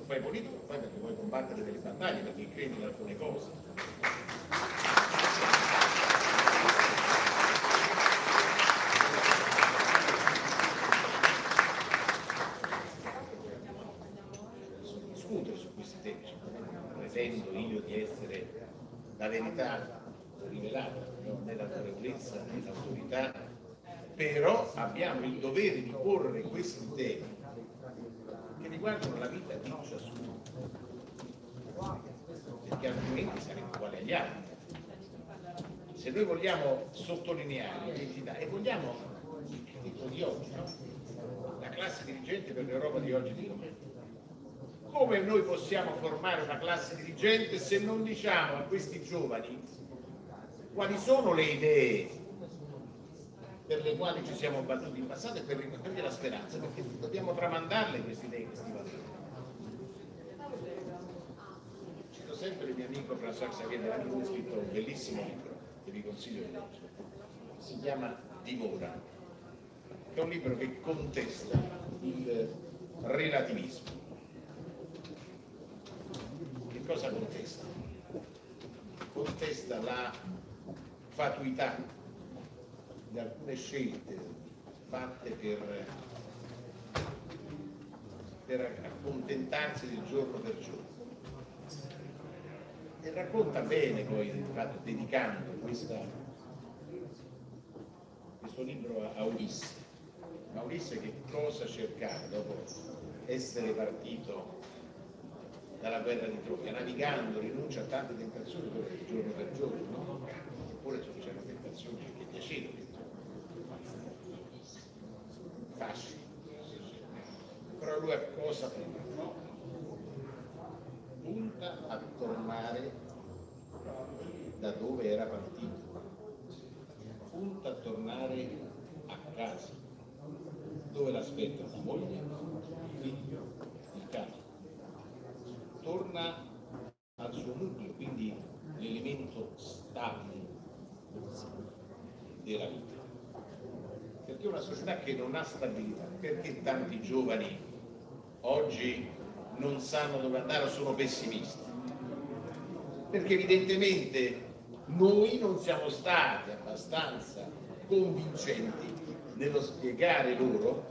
fai politica, lo fai perché vuoi combattere delle battaglie, perché credi in alcune cose. Discutere su questi temi, pretendo io di essere la verità rivelata, non è l'autorevolezza né l'autorità, però abbiamo il dovere di porre questi temi che riguardano la vita di ciascuno, perché altrimenti saremo uguali agli altri. Se noi vogliamo sottolineare l'identità e vogliamo il titolo di oggi, no? La classe dirigente per l'Europa di oggi e di domani. Come noi possiamo formare una classe dirigente se non diciamo a questi giovani quali sono le idee per le quali ci siamo battuti in passato e per riportargli la speranza, perché dobbiamo tramandarle queste idee, questi valori. Cito sempre il mio amico François Xavier Delannoy, che ha scritto un bellissimo libro che vi consiglio di leggere, che si chiama Dimora, che è un libro che contesta il relativismo. Che cosa contesta? Contesta la fatuità di alcune scelte fatte per accontentarsi del giorno per giorno, e racconta bene poi, infatti, dedicando questo libro a Ulisse. Ma Ulisse che cosa cercava dopo essere partito dalla guerra di Troia? Navigando rinuncia a tante tentazioni giorno per giorno, no? Eppure c'erano tentazioni che piacevano, facili, però lui a cosa punta? No? Punta a tornare da dove era partito, punta a tornare a casa, dove l'aspetta la moglie, il figlio, il cane. Torna al suo nucleo, quindi l'elemento stabile della vita. Perché una società che non ha stabilità, perché tanti giovani oggi non sanno dove andare o sono pessimisti? Perché evidentemente noi non siamo stati abbastanza convincenti nello spiegare loro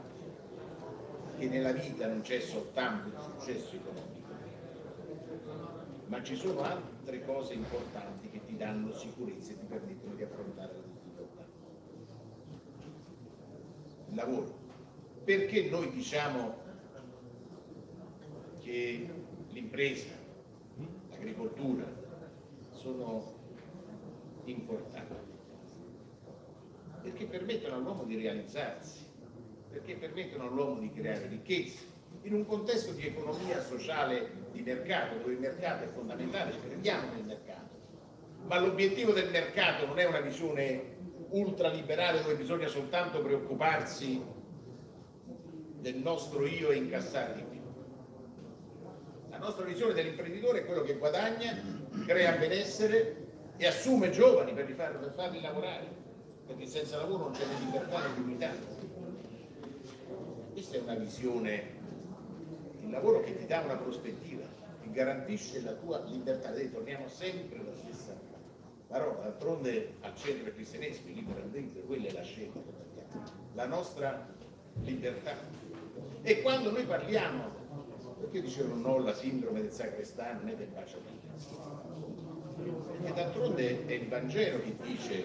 che nella vita non c'è soltanto il successo economico, ma ci sono altre cose importanti che ti danno sicurezza e ti permettono di affrontare le difficoltà. Il lavoro. Perché noi diciamo che l'impresa, l'agricoltura sono importanti? Perché permettono all'uomo di realizzarsi, perché permettono all'uomo di creare ricchezza in un contesto di economia sociale di mercato, dove il mercato è fondamentale, crediamo nel mercato, ma l'obiettivo del mercato non è una visione ultraliberale dove bisogna soltanto preoccuparsi del nostro io e incassare di più. La nostra visione dell'imprenditore è quello che guadagna, crea benessere e assume giovani per farli lavorare, perché senza lavoro non c'è né libertà né dignità. Questa è una visione, il lavoro che ti dà una prospettiva, che garantisce la tua libertà. Torniamo sempre alla stessa parola, d'altronde al centro del cristianesimo, il libero arbitrio, quella è la scelta, la nostra libertà. E quando noi parliamo, perché dicevano no alla sindrome del sacrestano né del baciapite? Perché d'altronde è il Vangelo che dice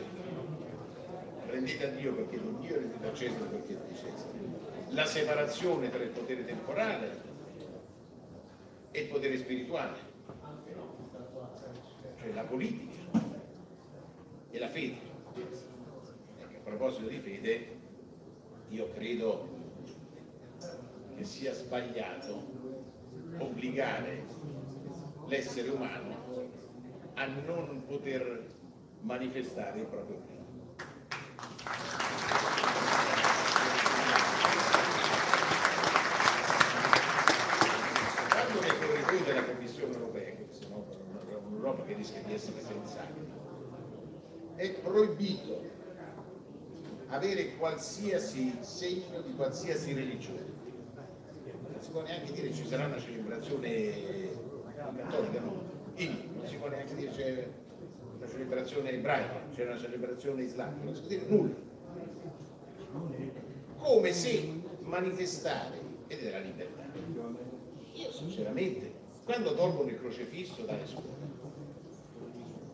rendete a Dio perché di Dio, rendete a Cesare perché di Cesare. La separazione tra il potere temporale e il potere spirituale, cioè la politica e la fede. Ecco, a proposito di fede, io credo che sia sbagliato obbligare l'essere umano a non poter manifestare il proprio credo. Quando nei corridoi della Commissione europea, che se no un'Europa che rischia di essere senza anima, è proibito avere qualsiasi segno di qualsiasi religione, non si può neanche dire che ci sarà una celebrazione cattolica, no? Non si può neanche dire c'è una celebrazione ebraica, c'è una celebrazione islamica, non si può dire nulla. Come se manifestare ed è la libertà. Io sinceramente, quando tolgono il crocefisso dalle scuole,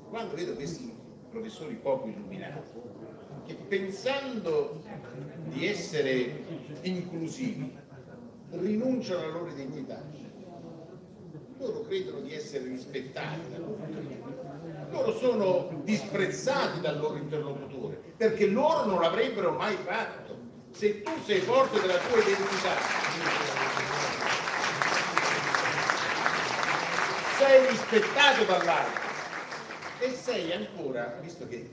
quando vedo questi professori poco illuminati, che pensando di essere inclusivi rinunciano alla loro identità, loro credono di essere rispettati dal loro interlocutore, loro sono disprezzati dal loro interlocutore perché loro non l'avrebbero mai fatto. Se tu sei forte della tua identità, sei rispettato dall'altro e sei ancora, visto che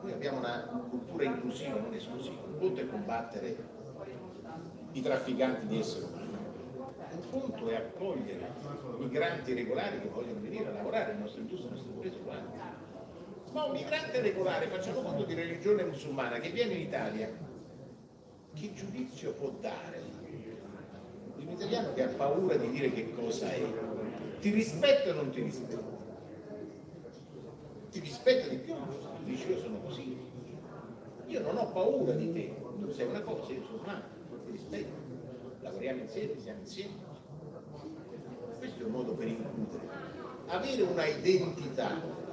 noi abbiamo una cultura inclusiva, non esclusiva, un conto è combattere i trafficanti di esseri umani, un conto è accogliere migranti regolari che vogliono venire a lavorare nella nostra industria, nelle nostre imprese quante. Ma un migrante regolare, facciamo conto di religione musulmana, che viene in Italia, che giudizio può dare? Un italiano che ha paura di dire che cosa è, ti rispetta o non ti rispetta? Ti rispetta di più, dici io sono così, io non ho paura di te, tu sei una cosa, io sono un'altra, ti rispetto, lavoriamo insieme, siamo insieme. Questo è un modo per includere. Avere una identità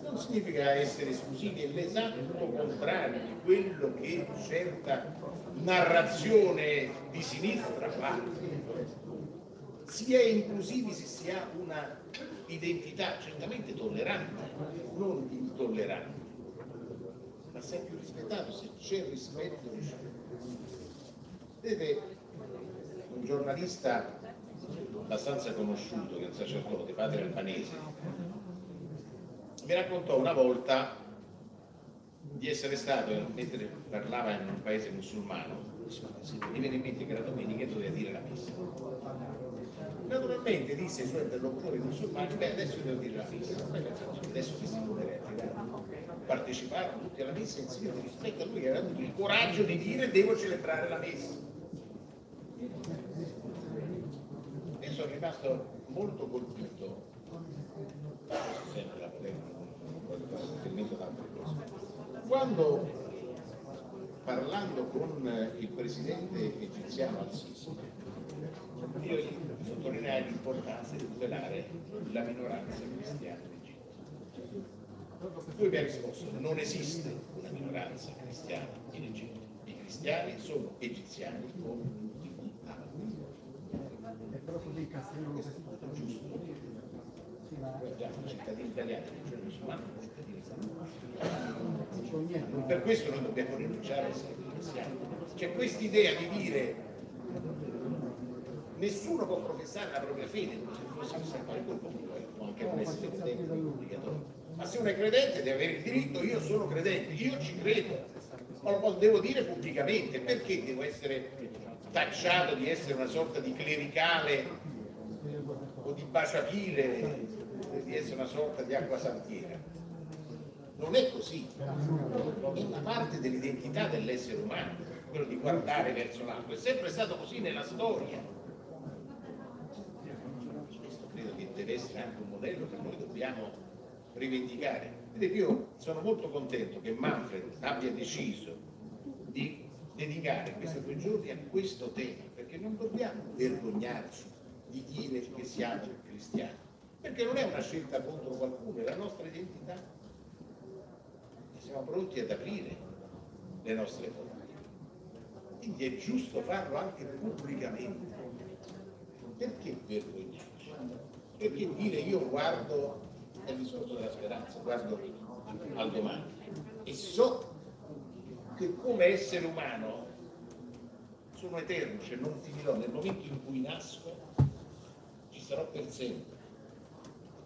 non significa essere esclusivi, è l'esatto contrario di quello che certa narrazione di sinistra fa. Si è inclusivi se si ha una identità certamente tollerante, non intollerante, ma si è più rispettato, se c'è rispetto. Vedete, un giornalista abbastanza conosciuto, che è un sacerdote, padre albanese, mi raccontò una volta di essere stato, mentre parlava in un paese musulmano, mi viene in mente che la domenica doveva dire la messa. Naturalmente disse ai suoi interlocutori musulmani, beh adesso devo dire la messa, adesso questi poveretti parteciparono tutti alla messa in segno di rispetto a lui che aveva avuto il coraggio di dire devo celebrare la messa. E sono rimasto molto colpito, sempre la polemica, voglio fare riferimento ad altre cose. Quando, parlando con il presidente egiziano Al-Sisi, io sottolineai l'importanza di tutelare la minoranza cristiana in Egitto. Lui mi ha risposto: non esiste una minoranza cristiana in Egitto, i cristiani sono egiziani come tutti gli altri. Questo è tutto giusto. Noi abbiamo cittadini italiani, cioè musulmani, cittadini italiani. Per questo noi dobbiamo rinunciare a essere cristiani. C'è quest'idea di dire nessuno può professare la propria fede come se fosse chissà quale colpo, può anche non essere credente, è obbligatorio. Ma se uno è credente deve avere il diritto, io sono credente, io ci credo, ma lo devo dire pubblicamente. Perché devo essere tacciato di essere una sorta di clericale o di baciapile, di essere una sorta di acquasantiera? Non è così, è una parte dell'identità dell'essere umano, quello di guardare verso l'altro, è sempre stato così nella storia. Questo credo che deve essere anche un modello che noi dobbiamo rivendicare. Vedete, io sono molto contento che Manfred abbia deciso di dedicare questi 2 giorni a questo tema, perché non dobbiamo vergognarci di dire che siamo cristiani, perché non è una scelta contro qualcuno, è la nostra identità e siamo pronti ad aprire le nostre porte. Quindi è giusto farlo anche pubblicamente. Perché vergognarci? Perché dire io guardo, è il discorso della speranza, guardo al domani e so che come essere umano sono eterno, cioè non finirò, nel momento in cui nasco ci sarò per sempre.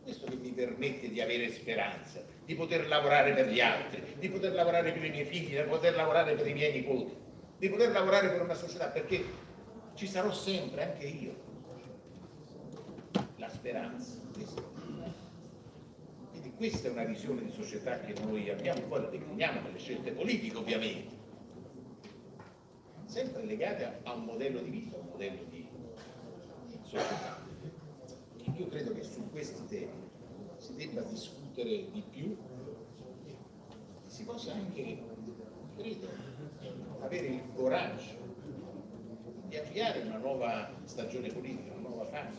Questo che mi permette di avere speranza, di poter lavorare per gli altri, di poter lavorare per i miei figli, di poter lavorare per i miei nipoti, di poter lavorare per una società, perché ci sarò sempre, anche io. La speranza. Quindi questa è una visione di società che noi abbiamo, poi la decliniamo nelle scelte politiche ovviamente. sempre legate a un modello di vita, a un modello di società. Io credo che su questi temi si debba discutere di più, si possa anche, credo, avere il coraggio di avviare una nuova stagione politica, una nuova fase.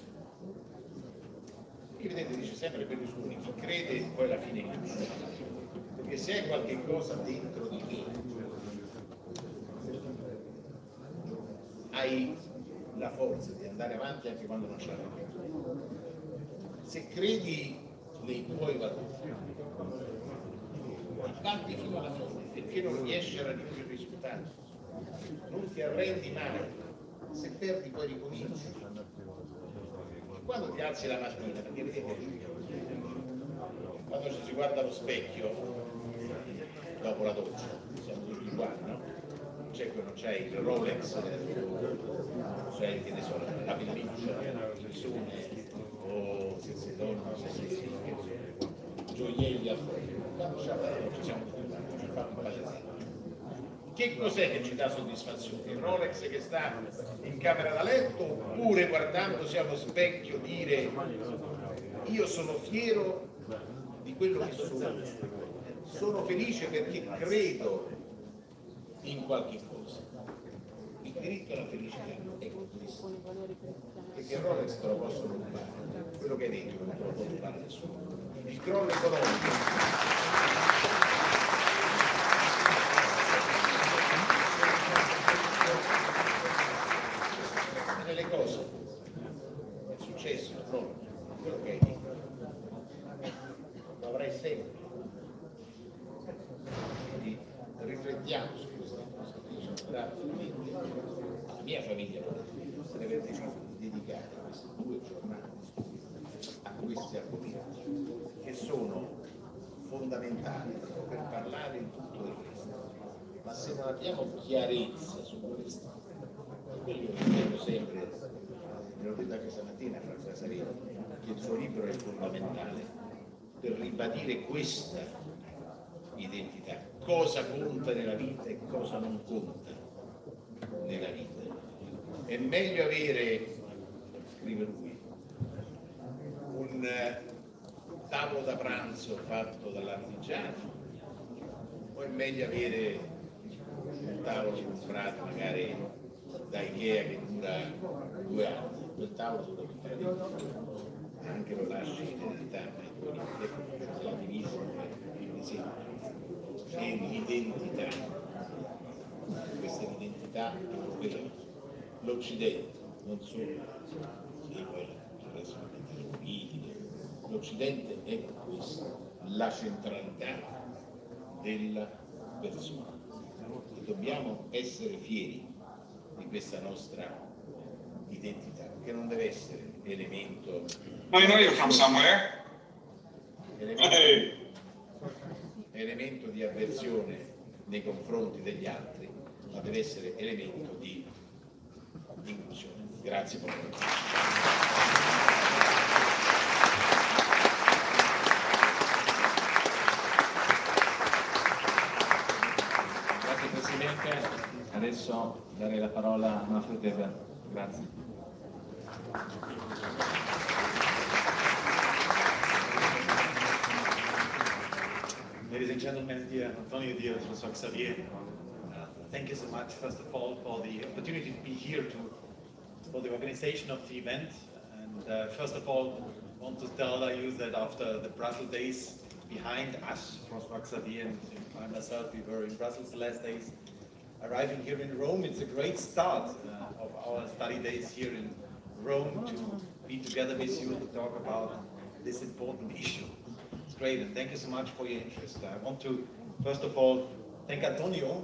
Qui vedete, dice sempre Berlusconi, chi crede poi alla fine vince, perché se hai qualche cosa dentro di te, hai la forza di andare avanti anche quando non ce la fai. Se credi nei tuoi valori, ti batti fino alla fine, perché non riesci a raggiungere il risultato, non ti arrendi mai, se perdi poi ricominci. E quando ti alzi la mattina, perché vedete, quando ci si guarda allo specchio, dopo la doccia, siamo tutti uguali, no? C'è il Rolex, c'è che ne so, la pelliccia, il sole, o se sei donna, se sei sì, gioielli a fuori. Quando ci siamo tutti uguali, ci fa un palestra. Che cos'è che ci dà soddisfazione? Il Rolex che sta in camera da letto, oppure guardandosi allo specchio dire io sono fiero di quello che sono felice perché credo in qualche cosa. Il diritto alla felicità è questo, perché il Rolex te lo possono rubare, quello che hai detto non te lo può rubare nessuno. Il crollo economico nelle cose è successo, il crollo, quello che hai detto lo avrai sempre. Quindi riflettiamo su questa cosa. Io sono grato alla mia famiglia per aver deciso di dedicare queste 2 giornate di studio a questi argomenti che sono fondamentali per parlare in tutto il resto. Ma se non abbiamo chiarezza su questo, quello che dico sempre, me l'ho detto anche stamattina a Franza Sarino, che il suo libro è fondamentale per ribadire questa identità, cosa conta nella vita e cosa non conta nella vita. È meglio avere, scrive lui, un tavolo da pranzo fatto dall'artigiano, o è meglio avere un tavolo comprato magari da Ikea che dura 2 anni? Quel tavolo su cui anche lo lasci in eredità, se la divisa, quindi sì. E l'identità, questa è l'identità europea, l'Occidente, non solo, sì, poi il resto delle politiche, l'Occidente è questo, la centralità della persona. E dobbiamo essere fieri di questa nostra identità, che non deve essere elemento. I know you're from somewhere. Elemento di avversione nei confronti degli altri, ma deve essere elemento di inclusione. Grazie per Grazie Presidente, adesso darei la parola a Manfred Weber. Grazie. Ladies and gentlemen, dear Antonio, dear Forza Italia, thank you so much, first of all, for the opportunity to be here for the organization of the event. And first of all, I want to tell you that after the Brussels days behind us, Forza Italia and I myself, we were in Brussels the last days. Arriving here in Rome, it's a great start of our study days here in Rome to be together with you to talk about this important issue. It's great, and thank you so much for your interest. I want to, first of all, thank Antonio,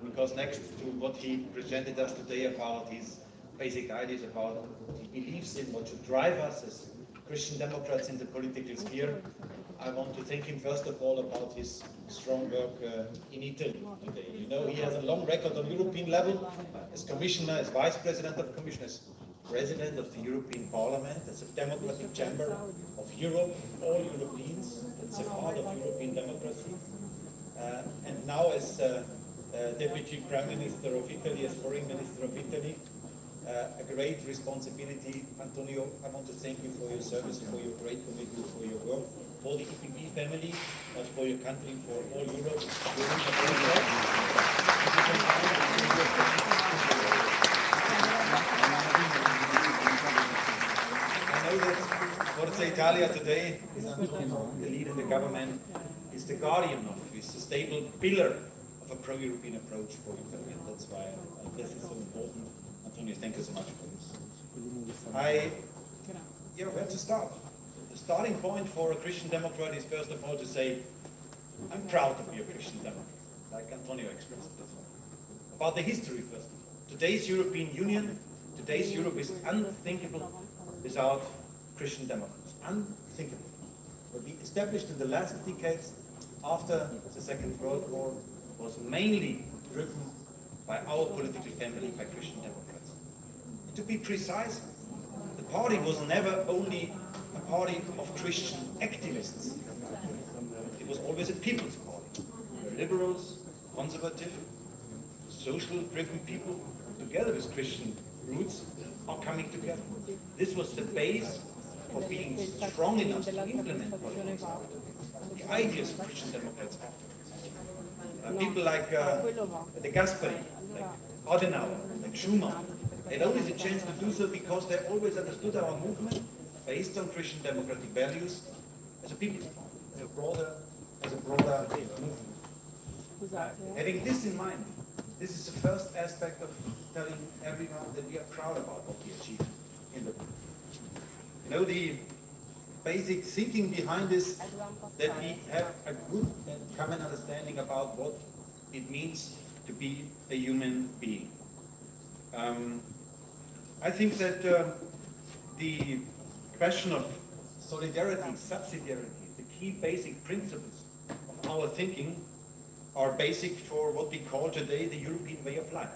because next to what he presented us today about his basic ideas about what he believes in, what should drive us as Christian Democrats in the political sphere, I want to thank him first of all about his strong work in Italy today. You know, he has a long record on European level as Commissioner, as Vice President of Commission, as President of the European Parliament, as a democratic chamber of Europe, all Europeans, it's a part of European democracy. And now as Deputy Prime Minister of Italy, as Foreign Minister of Italy, a great responsibility. Antonio, I want to thank you for your service, for your great commitment, for your work, for the EPP family, but for your country, for all Europe. I know that Forza Italia today is Antonio, the leader of the government, is the guardian of, is the stable pillar of a pro-European approach for Italy, and that's why this is so important. Antonio, thank you so much for this. Where to start? The starting point for a Christian Democrat is first of all to say, I'm proud to be a Christian Democrat, like Antonio expressed it. About the history first of all. Today's European Union, today's Europe is unthinkable without Christian Democrats. Unthinkable. What we established in the last decades after the Second World War was mainly driven by our political family, by Christian Democrats. And to be precise, the party was never only a party of Christian activists. It was always a people's party, where liberals, conservative, social-driven people, together with Christian roots, are coming together. This was the base for being strong enough to implement politics. The ideas of Christian Democrats after. People like the Gasperi, like Adenauer, like Schumann, had only the chance to do so because they always understood our movement based on Christian democratic values as a people, as a broader movement. Having this in mind, this is the first aspect of telling everyone that we are proud about what we achieved in the book. You know, the basic thinking behind this, that we have a good and common understanding about what it means to be a human being. I think that the question of solidarity, subsidiarity, the key basic principles of our thinking are basic for what we call today the European way of life.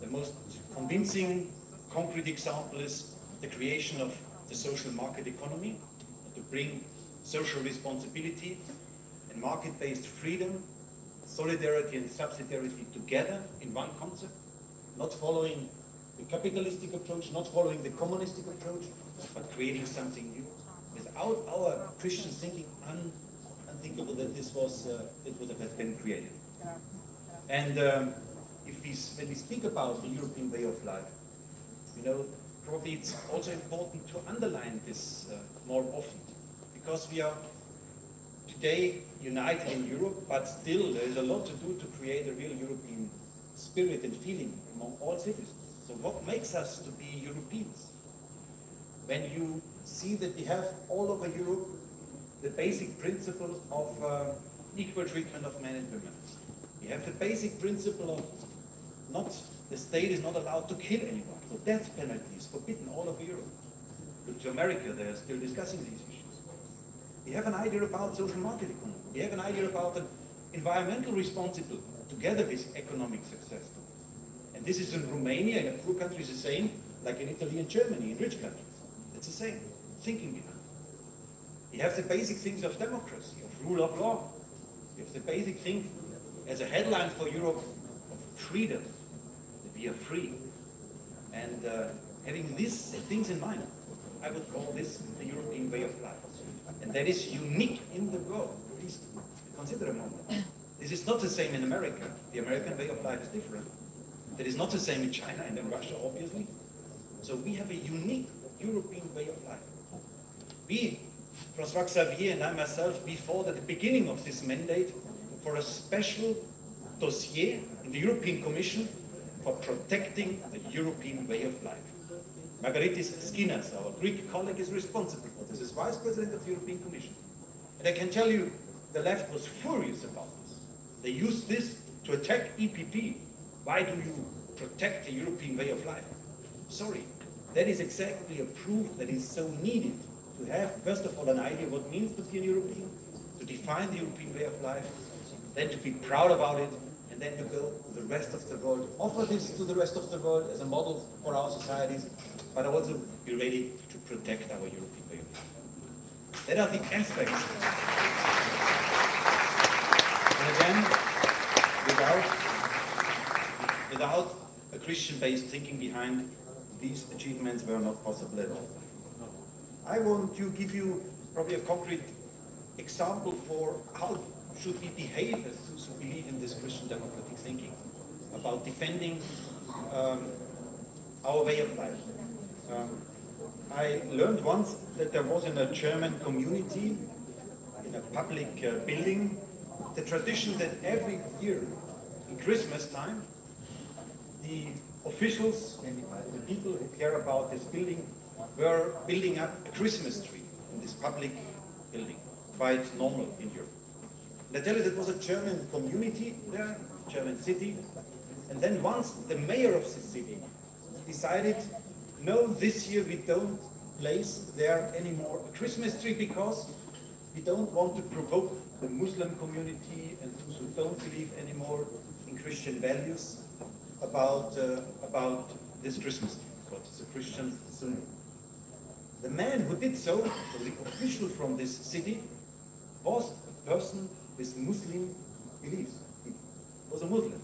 The most convincing, concrete example is the creation of the social market economy, to bring social responsibility and market-based freedom, solidarity and subsidiarity together in one concept, not following the capitalistic approach, not following the communistic approach, but creating something new. Without our Christian thinking, unthinkable that this was it would have been created. And when we speak about the European way of life, you know, probably it's also important to underline this more often, because we are today united in Europe, but still there is a lot to do to create a real European spirit and feeling among all citizens. So what makes us to be Europeans? When you see that we have all over Europe the basic principle of equal treatment of men and women. We have the basic principle of the state is not allowed to kill anyone. So death penalty is forbidden all over Europe. Look to America, they are still discussing these issues. We have an idea about social market economy. We have an idea about an environmental responsibility together with economic success. And this is in Romania, in a poor country, is the same, like in Italy and Germany, in rich countries. It's the same thinking behind it. We have the basic things of democracy, of rule of law. We have the basic thing as a headline for Europe of freedom, that we are free. And having these things in mind, I would call this the European way of life. And that is unique in the world. Please consider a moment. This is not the same in America. The American way of life is different. That is not the same in China and in Russia, obviously. So we have a unique European way of life. We, François Xavier and I myself, we fought at the beginning of this mandate for a special dossier in the European Commission for protecting the European way of life. Margaritis Skinas, our Greek colleague, is responsible for this, as Vice President of the European Commission. And I can tell you, the left was furious about this. They used this to attack EPP. Why do you protect the European way of life? Sorry, that is exactly a proof that is so needed to have, first of all, an idea what it means to be a European, to define the European way of life, then to be proud about it, and then to go to the rest of the world, offer this to the rest of the world as a model for our societies, but also be ready to protect our European way of life. That are the aspects. And again, without a Christian-based thinking behind, these achievements were not possible at all. I want to give you probably a concrete example for how should we behave as those who believe in this Christian democratic thinking about defending our way of life. I learned once that there was in a German community, in a public building, the tradition that every year in Christmas time, the officials and the people who care about this building were building up a Christmas tree in this public building, quite normal in Europe. And I tell you, that was a German community there, German city, and then once the mayor of the city decided, no, this year we don't place there anymore a Christmas tree because we don't want to provoke the Muslim community and those who don't believe anymore in Christian values about this Christmas tree, because it's a Christian symbol. The man who did so, the official from this city, was a person with Muslim beliefs. He was a Muslim.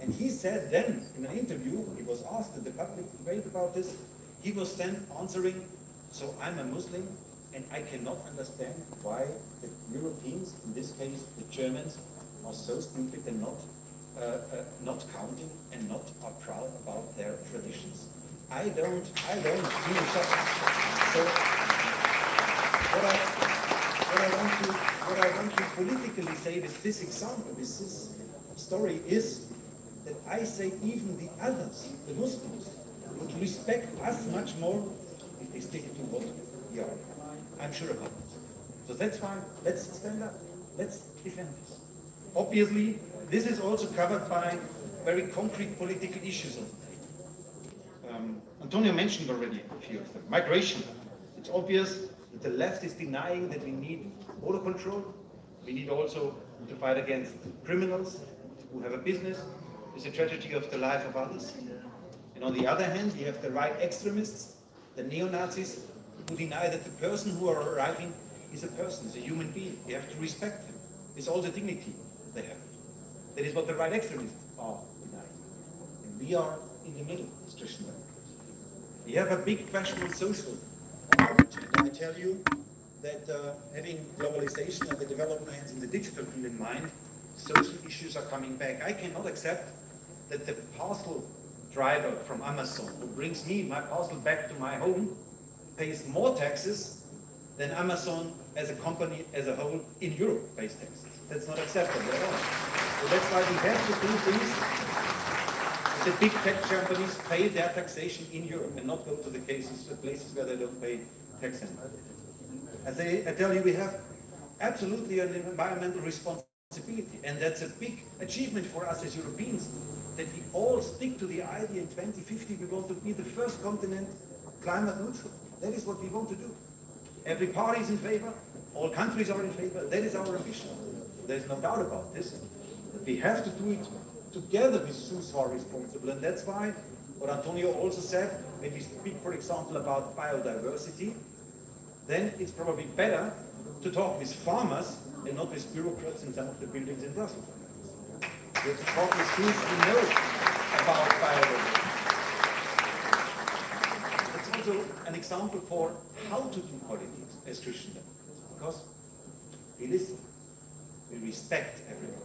And he said then, in an interview, he was asked in the public debate about this, he was then answering, so I'm a Muslim, and I cannot understand why the Europeans, in this case the Germans, are so stupid and not counting and not are proud about their traditions. I don't do such. So what I want to politically say with this example, with this story, is that I say even the others, the Muslims, would respect us much more if they stick to what we are. I'm sure about it. So that's why let's stand up. Let's defend this. Obviously, this is also covered by very concrete political issues on the table. Antonio mentioned already a few of them. Migration. It's obvious that the left is denying that we need border control. We need also to fight against criminals who have a business. It's a tragedy of the life of others. And on the other hand, you have the right extremists, the neo-Nazis, who deny that the person who are arriving is a person, is a human being. You have to respect him with all the dignity they have. That is what the right extremists are denying. And we are in the middle, as Christian democrats. We have a big question on social. And I tell you that having globalization and the developments in the digital field in mind, social issues are coming back. I cannot accept that the parcel driver from Amazon who brings me my parcel back to my home pays more taxes than Amazon as a company as a whole in Europe pays taxes. That's not acceptable at all. So that's why we have to do things. The big tech companies pay their taxation in Europe and not go to the places where they don't pay tax anymore. I tell you, we have absolutely an environmental responsibility, and that's a big achievement for us as Europeans, that we all stick to the idea in 2050 we want to be the first continent climate neutral. That is what we want to do. Every party is in favor, all countries are in favor, that is our ambition. There's no doubt about this. But we have to do it together with those who are responsible, and that's why what Antonio also said, when we speak, for example, about biodiversity, then it's probably better to talk with farmers and not with bureaucrats in some of the buildings in Brussels. We have to talk with those who know about biodiversity. That's also an example for how to do politics as Christian democrats, because we listen, we respect everyone.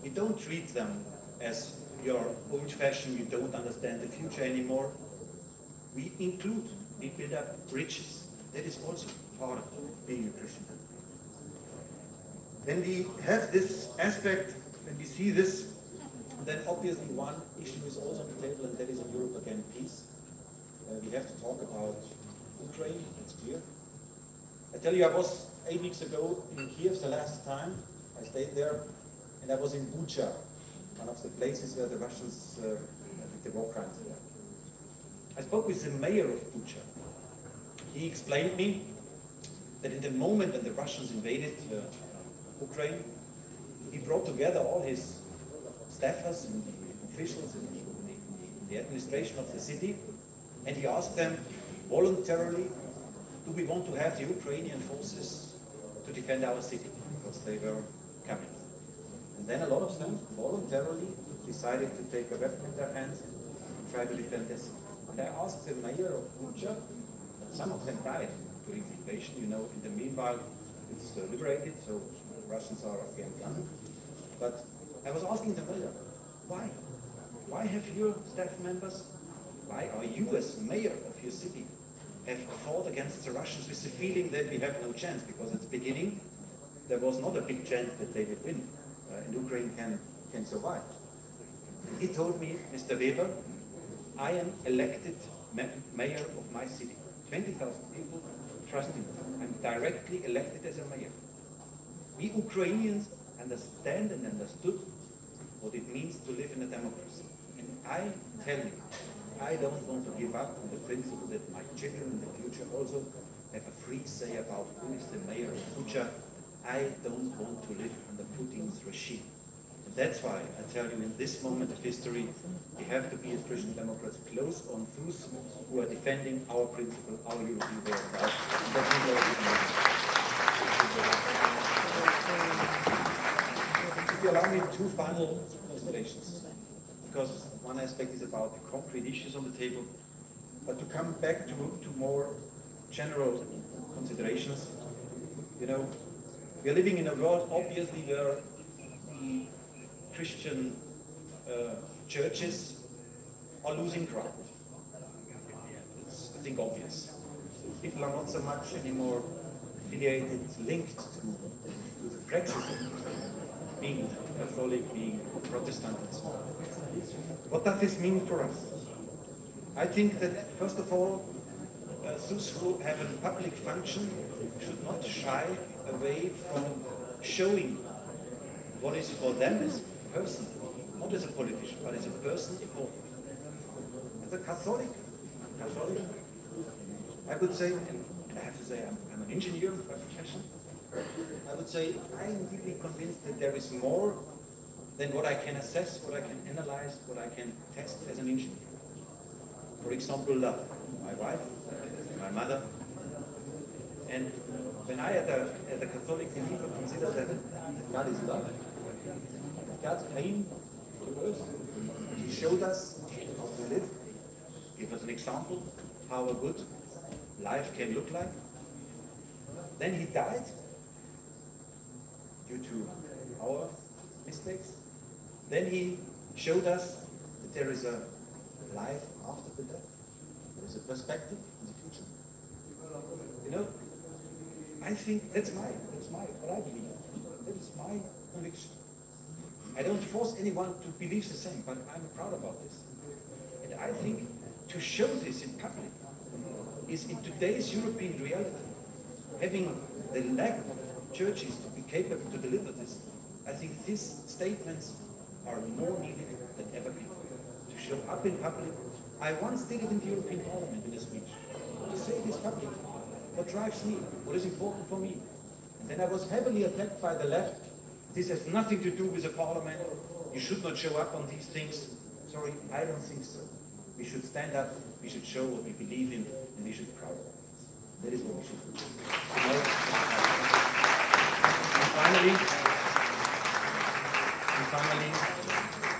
We don't treat them as you're old-fashioned, you don't understand the future anymore. We include, we build up bridges. That is also part of being a Christian. When we have this aspect, when we see this, then obviously one issue is also on the table, and that is in Europe again, peace. We have to talk about Ukraine, it's clear. I tell you, I was 8 weeks ago in Kiev the last time. I stayed there, and I was in Bucha, one of the places where the Russians did the war crimes there. I spoke with the mayor of Bucha. He explained me that in the moment when the Russians invaded Ukraine, he brought together all his staffers and officials in the administration of the city, and he asked them voluntarily, do we want to have the Ukrainian forces to defend our city? Because they were coming. And And then a lot of them voluntarily decided to take a weapon in their hands and try to defend this. And I asked the mayor of Bucha, some of them died during the invasion, you know, in the meanwhile it's liberated, so Russians are again gone. But I was asking the mayor, why? Why have your staff members, why are you as mayor of your city have fought against the Russians with the feeling that we have no chance? Because at the beginning there was not a big chance that they would win and Ukraine can survive. He told me, Mr. Weber, I am elected mayor of my city. 20,000 people trust me. I'm directly elected as a mayor. We Ukrainians understand and understood what it means to live in a democracy. And I tell you, I don't want to give up on the principle that my children in the future also have a free say about who is the mayor of Bucha. I don't want to live under Putin's regime. And that's why I tell you, in this moment of history, we have to be as Christian Democrats close on those who are defending our principle, our European way of life. And that we will If you allow me, two final considerations. Because one aspect is about the concrete issues on the table, but to come back to more general considerations, you know, we are living in a world, obviously, where the Christian churches are losing ground. It's, I think, obvious. People are not so much anymore affiliated, linked to the practice of being Catholic, being Protestant, and so on. What does this mean for us? I think that, first of all, those who have a public function should not shy away from showing what is for them as a person, not as a politician, but as a person important. As a Catholic, I would say, and I have to say I'm an engineer by profession, I would say I am deeply convinced that there is more than what I can assess, what I can analyze, what I can test as an engineer. For example, my wife, my mother, and when I, as a Catholic believer, consider that God is love, God came to earth, He showed us how to live, give us an example how a good life can look like. Then He died due to our mistakes. Then He showed us that there is a life after the death. There is a perspective in the future. You know, I think that's what I believe. That is my conviction. I don't force anyone to believe the same, but I'm proud about this. And I think to show this in public is, in today's European reality, having the lack of churches to be capable to deliver this, I think these statements are more needed than ever before. To show up in public. I once did it in the European Parliament in a speech. To say this publicly. What drives me? What is important for me? And then I was heavily attacked by the left. This has nothing to do with the Parliament. You should not show up on these things. Sorry, I don't think so. We should stand up, we should show what we believe in, and we should be proud of it. That is what we should do. And finally,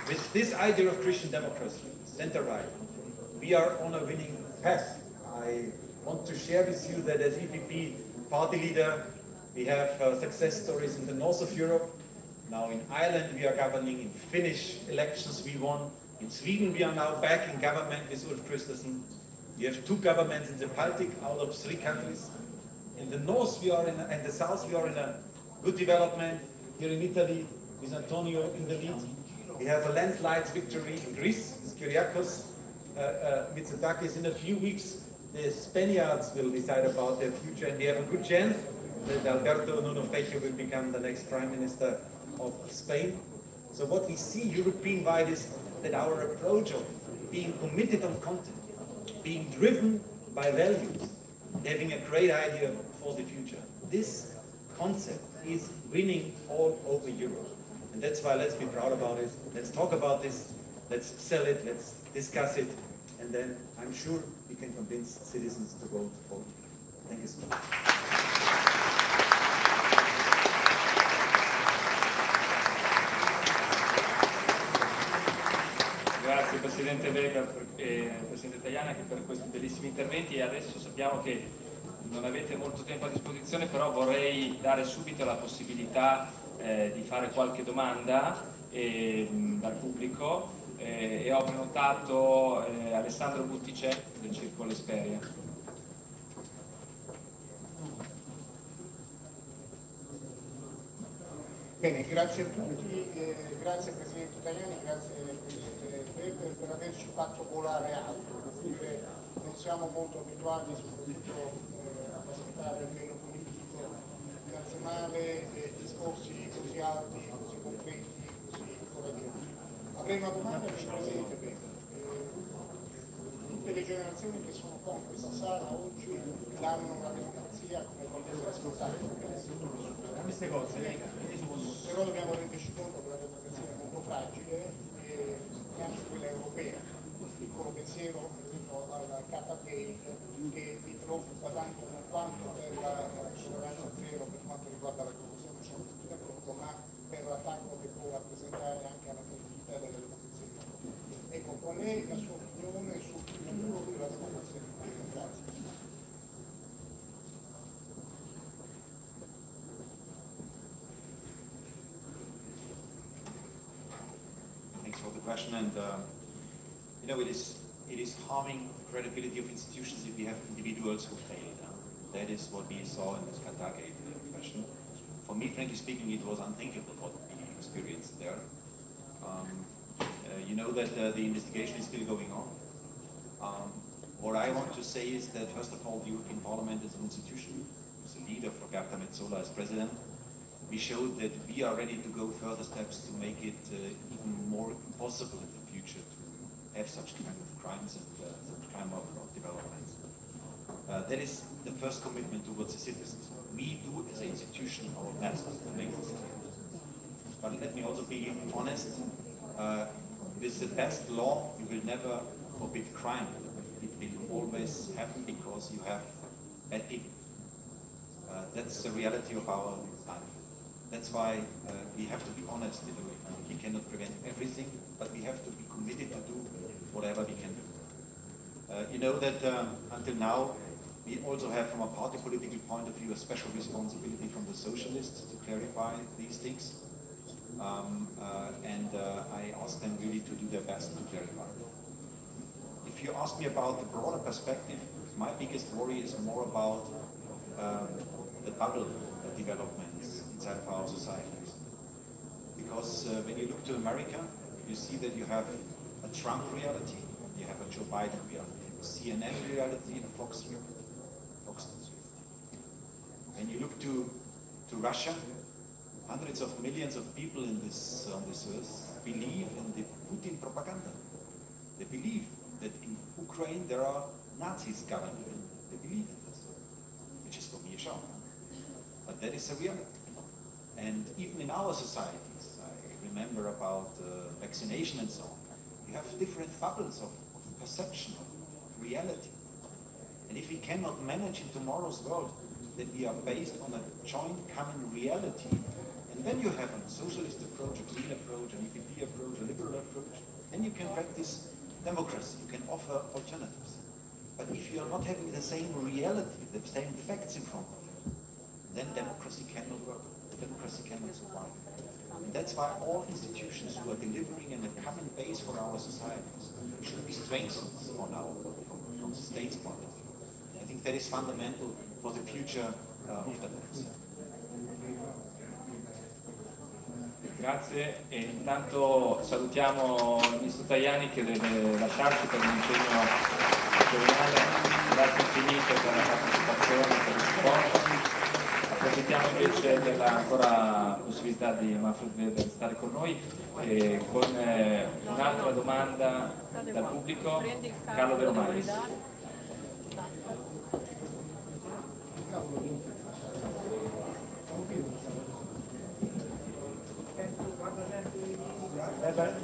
with this idea of Christian democracy, center-right, we are on a winning path. I want to share with you that as EPP party leader, we have success stories in the north of Europe. Now in Ireland we are governing, in Finnish elections we won, in Sweden we are now back in government with Ulf Kristersson. We have 2 governments in the Baltic out of 3 countries. In the north we are in, and the south we are in a good development. Here in Italy with Antonio in the lead. We have a landslide victory in Greece with Kyriakos Mitsotakis. In a few weeks the Spaniards will decide about their future, and we have a good chance that Alberto Núñez Feijóo will become the next Prime Minister of Spain. So what we see European-wide is that our approach of being committed on content, being driven by values, having a great idea for the future, this concept is winning all over Europe. And that's why let's be proud about it. Let's talk about this. Let's sell it. Let's discuss it. And then I'm sure we can convince citizens to vote for it. Thank you so much. ringrazio il Presidente Weber e il Presidente Tajani anche per questi bellissimi interventi, e adesso sappiamo che non avete molto tempo a disposizione, però vorrei dare subito la possibilità di fare qualche domanda dal pubblico, e ho prenotato Alessandro Butticè del Circolo Esperia. Bene, grazie a tutti, grazie Presidente Tajani, grazie Presidente Weber per averci fatto volare alto. Non siamo molto abituati soprattutto a presentare a livello politico nazionale discorsi così alti, così concreti, così coraggiosi. Avrei una domanda per il Presidente Weber. Tutte le generazioni che sono qua in questa sala oggi danno la democrazia come qualcosa da ascoltare. Queste cose, però dobbiamo renderci conto che la democrazia è molto fragile, e anche quella europea. Un piccolo pensiero al K-Gate che mi preoccupa tanto non quanto per la tolleranza zero per quanto riguarda la corruzione, sono tutti d'accordo, ma per l'attacco che può rappresentare anche alla credibilità della democrazia. Ecco, qual è la sua opinione sul futuro della democrazia? Grazie. For the question, and you know, it is harming credibility of institutions if we have individuals who fail. That is what we saw in this Qatar-Gate question. For me, frankly speaking, it was unthinkable what we experienced there. You know that the investigation is still going on. What I want to say is that, first of all, the European Parliament is an institution, as a leader, for Roberta Metsola as president. We showed that we are ready to go further steps to make it even more impossible in the future to have such kind of crimes and such kind of developments. That is the first commitment towards the citizens. We do, as an institution, our best to make this happen. But let me also be honest, with the best law, you will never forbid crime. It will always happen because you have bad people. That's the reality of our life. That's why we have to be honest in a way. We cannot prevent everything, but we have to be committed to do whatever we can do. You know that until now, we also have, from a party political point of view, a special responsibility from the socialists to clarify these things. I ask them really to do their best to clarify. If you ask me about the broader perspective, my biggest worry is more about the bubble developments inside of our societies. Because when you look to America, you see that you have a Trump reality, you have a Joe Biden reality, a CNN reality, and a Fox News. When you look to Russia, hundreds of millions of people on this earth believe in the Putin propaganda. They believe that in Ukraine there are Nazis governing. They believe in this, which is for me a shock. But that is a reality. And even in our societies, I remember about vaccination and so on, you have different bubbles of perception, of reality. And if we cannot manage in tomorrow's world that we are based on a joint common reality, and then you have a socialist approach, a green approach, an EPP approach, a liberal approach, then you can practice democracy, you can offer alternatives. But if you are not having the same reality, the same facts in front of you, then democracy cannot work, democracy cannot survive. And that's why all institutions who are delivering in a common base for our societies should be strengthened from the state's point of view. I think that is fundamental for the future of democracy. Grazie, e intanto salutiamo il Ministro Tajani che deve lasciarci per un impegno nazionale. Grazie infinite per la partecipazione, per il supporto. Approfittiamo invece della ancora possibilità di Manfred Weber di stare con noi con un'altra domanda dal pubblico. Carlo De Romanis.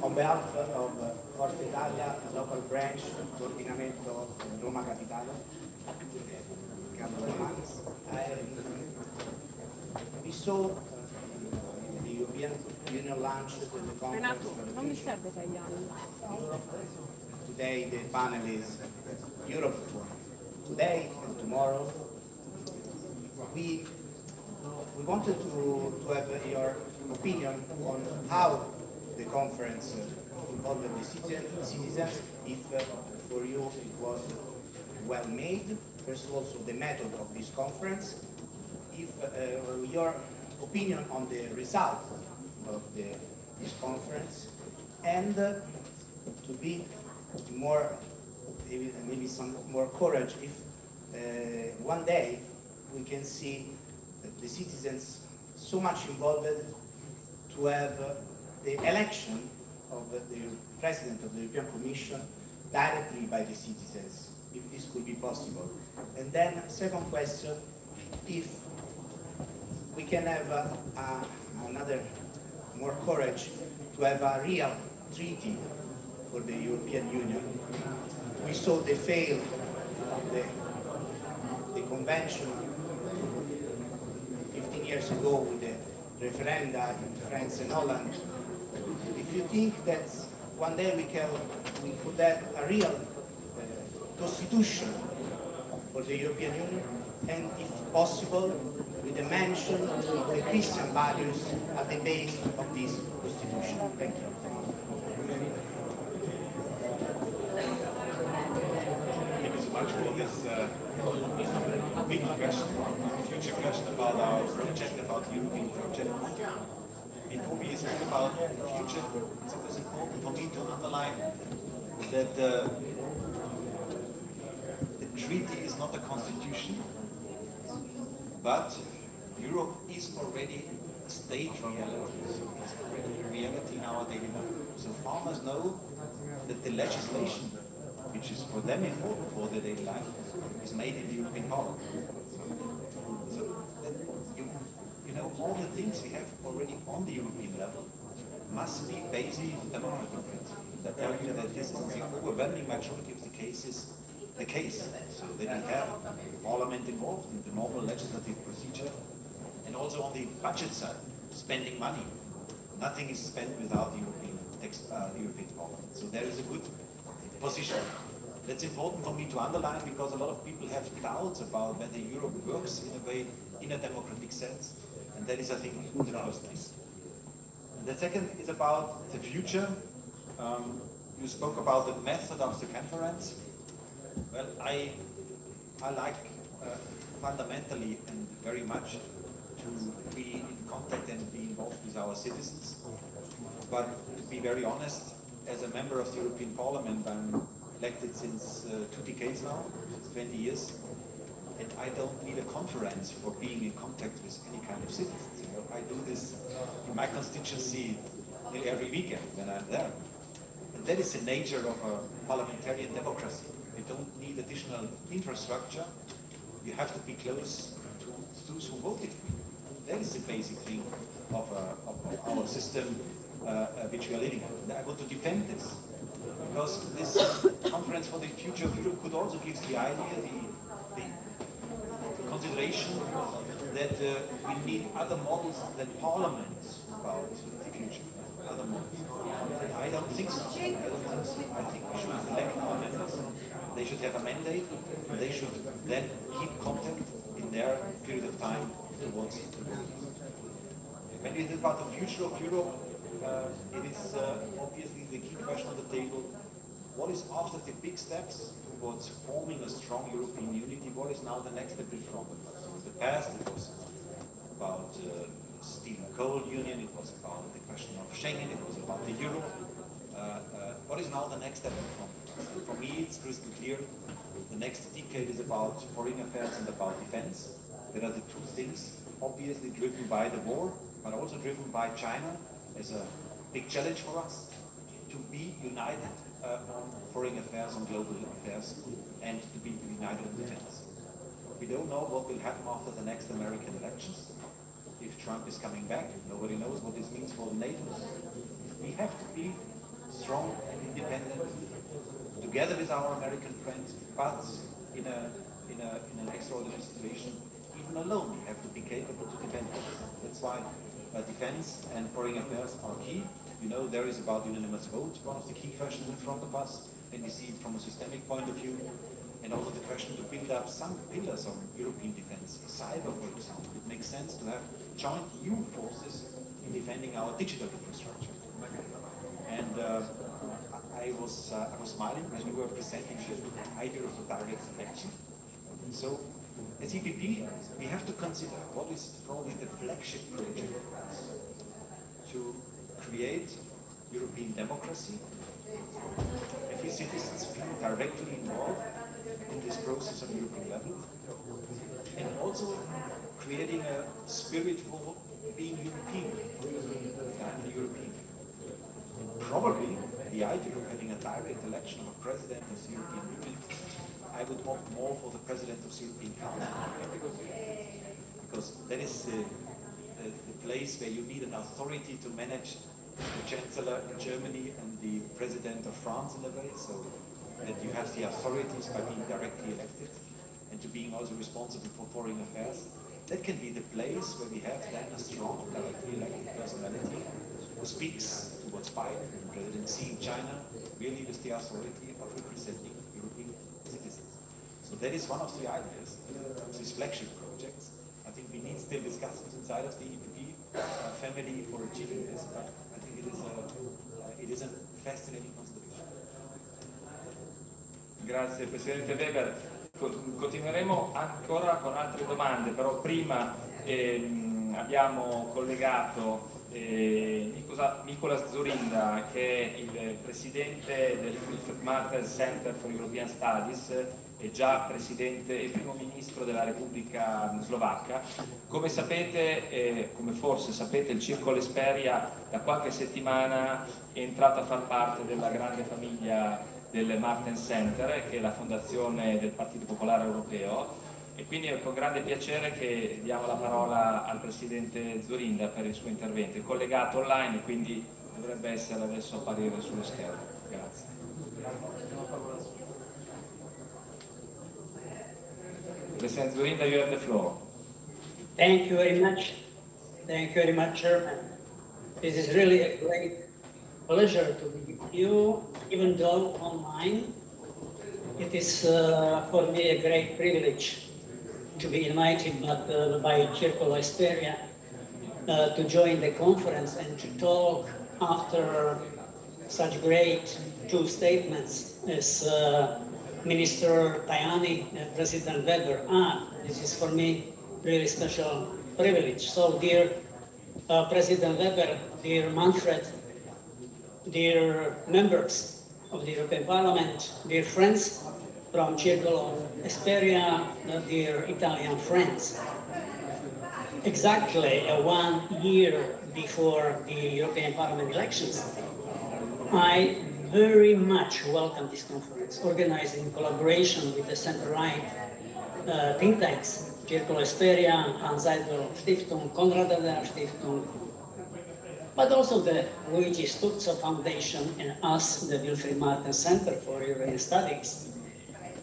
On behalf of Forza Italia, local branch, coordinamento Roma Capitale, Carlo Romanis. We saw the European Union launched the conference. Non mi serve Tajani. Today the panel is Europe today and tomorrow. We wanted to have your opinion on how the conference involved the citizens, if for you it was well made, first of all, so the method of this conference, if your opinion on the result of this conference, and to be more, maybe some more courage if one day we can see the citizens so much involved to have the election of the President of the European Commission directly by the citizens, if this could be possible. And then, second question, if we can have another more courage to have a real treaty for the European Union. We saw the fail of the convention 15 years ago with the referenda in France and Holland. If you think that one day we could have a real constitution for the European Union, and if possible, with the mention of the Christian values at the base of this constitution. Thank you. Thank you so much for this big question, future question about our project, about the European project. Before we speak about the future, it's always important for me to underline that the treaty is not a constitution, but Europe is already a state reality. It's already a reality in our daily life. So farmers know that the legislation, which is for them important for their daily life, is made in the European Parliament. So that you know, all the things we have already on the European level must be based on democratic principles. That tell you that this is the overwhelming majority of the cases the case. So that we have Parliament involved in the normal legislative procedure, and also on the budget side, spending money. Nothing is spent without the European Parliament. So there is a good position. That's important for me to underline, because a lot of people have doubts about whether Europe works in a way, in a democratic sense, and that is, I think, the first thing. And the second is about the future. You spoke about the method of the conference. Well, I like fundamentally and very much to be in contact and be involved with our citizens. But to be very honest, as a member of the European Parliament, I'm elected since 2 decades now, 20 years, and I don't need a conference for being in contact with any kind of citizens. You know, I do this in my constituency every weekend when I'm there. And that is the nature of a parliamentarian democracy. You don't need additional infrastructure. You have to be close to those who voted. That is the basic thing of our system which we are living in. And I want to defend this, because this conference for the future of Europe could also give the idea, the consideration that we need other models than parliaments about the future. Other models. I don't think so. I think we should elect our members. They should have a mandate, and they should then keep contact in their period of time towards the world. When we think about the future of Europe, it is obviously the key question on the table. What is after the big steps towards forming a strong European unity? What is now the next step in front of us? In the past, it was about steel and coal union, it was about the question of Schengen, it was about the euro. What is now the next step in front of us? And for me, it's crystal clear. The next decade is about foreign affairs and about defense. There are the two things, obviously driven by the war, but also driven by China as a big challenge for us to be united on foreign affairs, on global affairs, and to be united on defense. We don't know what will happen after the next American elections. If Trump is coming back, nobody knows what this means for the NATO. We have to be strong and independent, together with our American friends, but in an extraordinary situation, even alone, we have to be capable to defend us. That's why defense and foreign affairs are key. You know, there is about unanimous vote, one of the key questions in front of us, and we see it from a systemic point of view. And also the question to build up some pillars of European defense, cyber, for example. It makes sense to have joint EU forces in defending our digital infrastructure. And I was smiling when you were presenting the idea of the direct election. So, as EPP, we have to consider what is probably the flagship project for us to create European democracy. Every citizens feel directly involved in this process on European level, and also creating a spirit for being European. Probably the idea of having a direct election of a president of the European Union, I would opt more for the president of the European Council, because that is the place where you need an authority to manage the Chancellor in Germany and the President of France in a way, so that you have the authorities by being directly elected and to being also responsible for foreign affairs. That can be the place where we have then a strong directly elected personality who speaks towards Biden, President Xi in China, really with the authority of representing European citizens. So that is one of the ideas of these flagship projects. I think we need still discussions inside of the EPP family for achieving this, but I think it is a fascinating consideration. Grazie Presidente Weber. Continueremo ancora con altre domande, però prima abbiamo collegato Mikuláš Dzurinda, che è il presidente del Wilfried Martens Centre for European Studies e già presidente e primo ministro della Repubblica Slovacca. Come sapete, come forse sapete, il Circolo Esperia da qualche settimana è entrato a far parte della grande famiglia del Martens Centre, che è la fondazione del Partito Popolare Europeo, e quindi è con grande piacere che diamo la parola al Presidente Dzurinda per il suo intervento. È collegato online, quindi dovrebbe essere adesso apparire sullo schermo. Grazie. Presidente Dzurinda, you have the floor. Thank you very much. Thank you very much, Chairman. This is really a great pleasure to be with you, even though online. It is for me a great privilege to be invited by Circolo Esperia to join the conference and to talk after such great two statements as Minister Tajani and President Weber. This is for me really special privilege. So dear President Weber, dear Manfred, dear members of the European Parliament, dear friends from Circolo Esperia, dear Italian friends. Exactly 1 year before the European Parliament elections, I very much welcome this conference, organized in collaboration with the center-right think tanks, Circolo Esperia, Hans Seidel Stiftung, Stiftung, but also the Luigi Sturzo Foundation and us, the Wilfried Martens Centre for European Studies,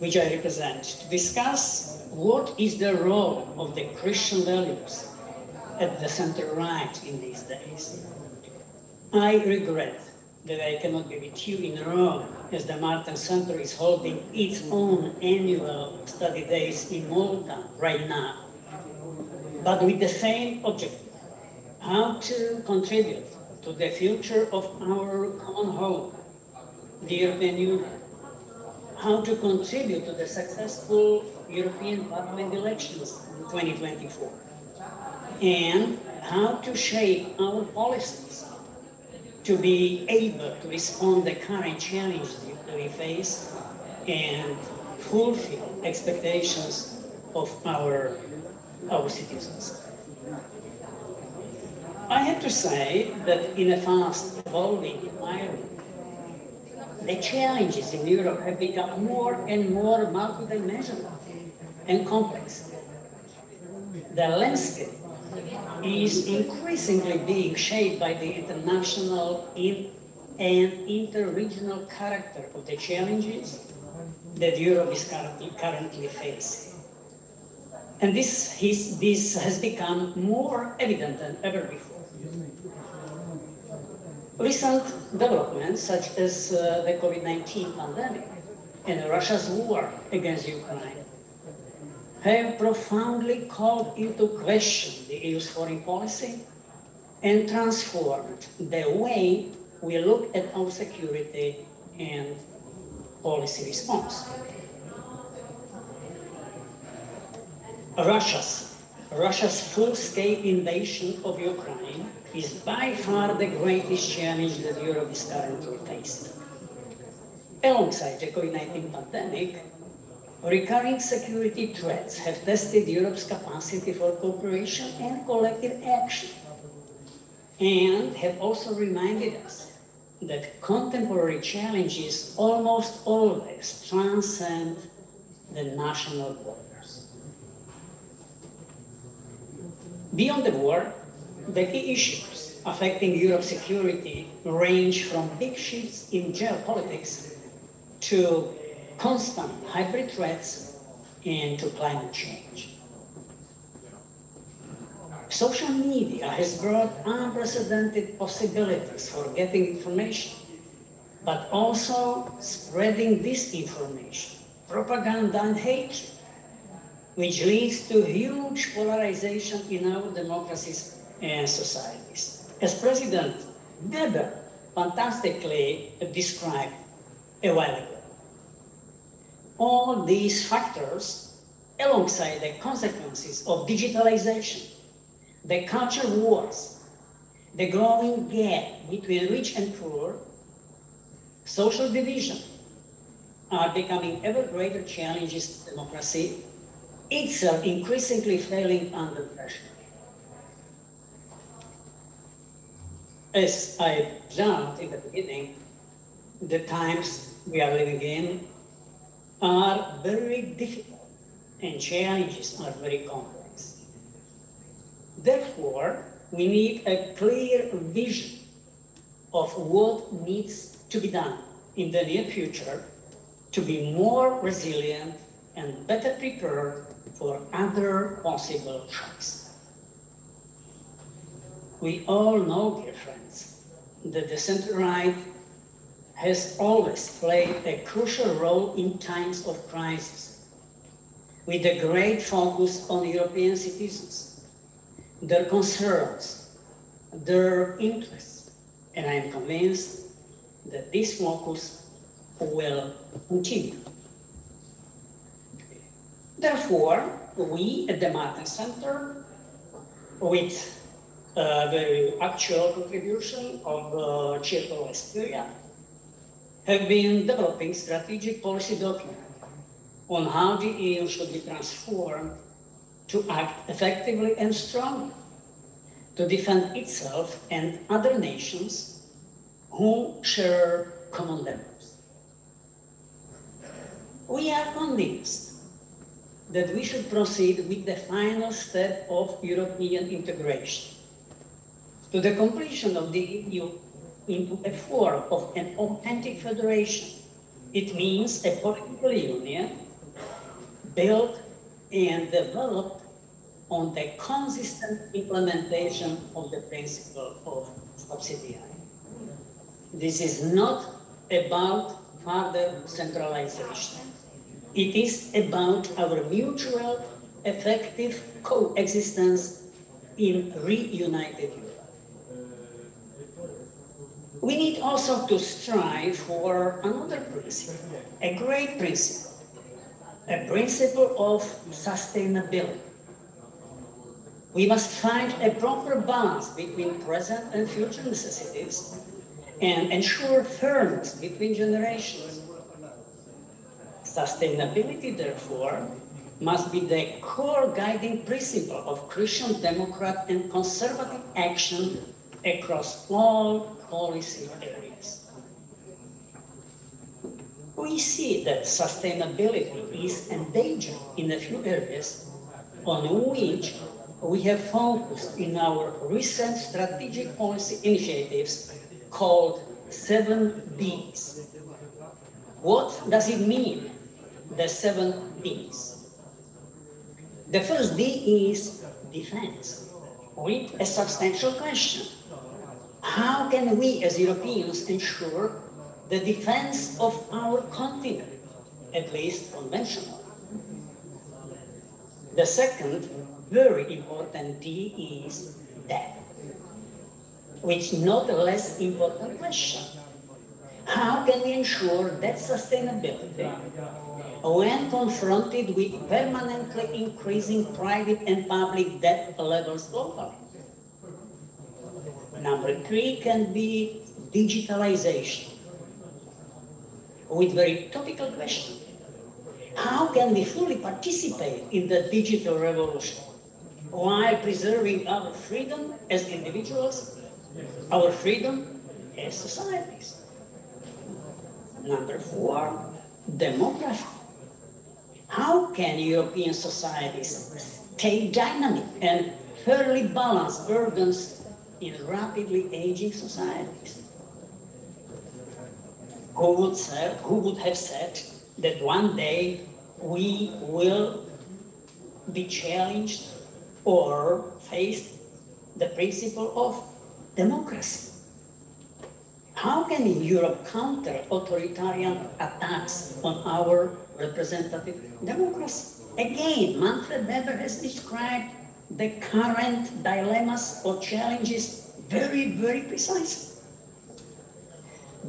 which I represent, to discuss what is the role of the Christian values at the center-right in these days. I regret that I cannot be with you in Rome, as the Martens Centre is holding its own annual study days in Malta right now, but with the same objective: how to contribute to the future of our common home, the European Union, how to contribute to the successful European Parliament elections in 2024, and how to shape our policies to be able to respond to the current challenges that we face and fulfill expectations of our citizens. I have to say that in a fast evolving environment, the challenges in Europe have become more and more multidimensional and complex. The landscape is increasingly being shaped by the international and inter-regional character of the challenges that Europe is currently facing. And this has become more evident than ever before. Recent developments such as the COVID-19 pandemic and Russia's war against Ukraine have profoundly called into question the EU's foreign policy and transformed the way we look at our security and policy response. Russia's full-scale invasion of Ukraine is by far the greatest challenge that Europe is currently facing. Alongside the COVID-19 pandemic, recurring security threats have tested Europe's capacity for cooperation and collective action, and have also reminded us that contemporary challenges almost always transcend the national borders. Beyond the war, the key issues affecting Europe's security range from big shifts in geopolitics to constant hybrid threats and to climate change. Social media has brought unprecedented possibilities for getting information, but also spreading disinformation, propaganda, and hatred, which leads to huge polarization in our democracies and societies. As President Weber fantastically described a while ago. All these factors, alongside the consequences of digitalization, the culture wars, the growing gap between rich and poor, social division, are becoming ever greater challenges to democracy, itself increasingly failing under pressure. As I jumped in the beginning, the times we are living in are very difficult and challenges are very complex. Therefore, we need a clear vision of what needs to be done in the near future to be more resilient and better prepared for other possible shocks. We all know, dear friends, that the center-right has always played a crucial role in times of crisis, with a great focus on European citizens, their concerns, their interests, and I am convinced that this focus will continue. Therefore, we at the Martens Centre, with a very actual contribution of Circolo Esperia, have been developing strategic policy documents on how the EU should be transformed to act effectively and strongly to defend itself and other nations who share common values. We are convinced that we should proceed with the final step of European integration to the completion of the EU into a form of an authentic federation. It means a political union built and developed on the consistent implementation of the principle of subsidiarity. This is not about further centralization. It is about our mutual, effective coexistence in reunited Europe. We need also to strive for another principle, a great principle, a principle of sustainability. We must find a proper balance between present and future necessities and ensure fairness between generations. Sustainability, therefore, must be the core guiding principle of Christian Democrat and conservative action across all policy areas. We see that sustainability is endangered in a few areas on which we have focused in our recent strategic policy initiatives called 7 Bs. What does it mean, the 7 Bs? The first B is defense, with a substantial question. How can we as Europeans ensure the defense of our continent, at least conventional? The second very important D is debt, which is not a less important question. How can we ensure debt sustainability when confronted with permanently increasing private and public debt levels globally? Number 3 can be digitalization, with very topical question. How can we fully participate in the digital revolution while preserving our freedom as individuals, our freedom as societies? Number 4, demography. How can European societies stay dynamic and fairly balance burdens in rapidly aging societies? Who would have said that one day we will be challenged or face the principle of democracy? How can Europe counter authoritarian attacks on our representative democracy? Again, Manfred Weber has described the current dilemmas or challenges very, very precisely.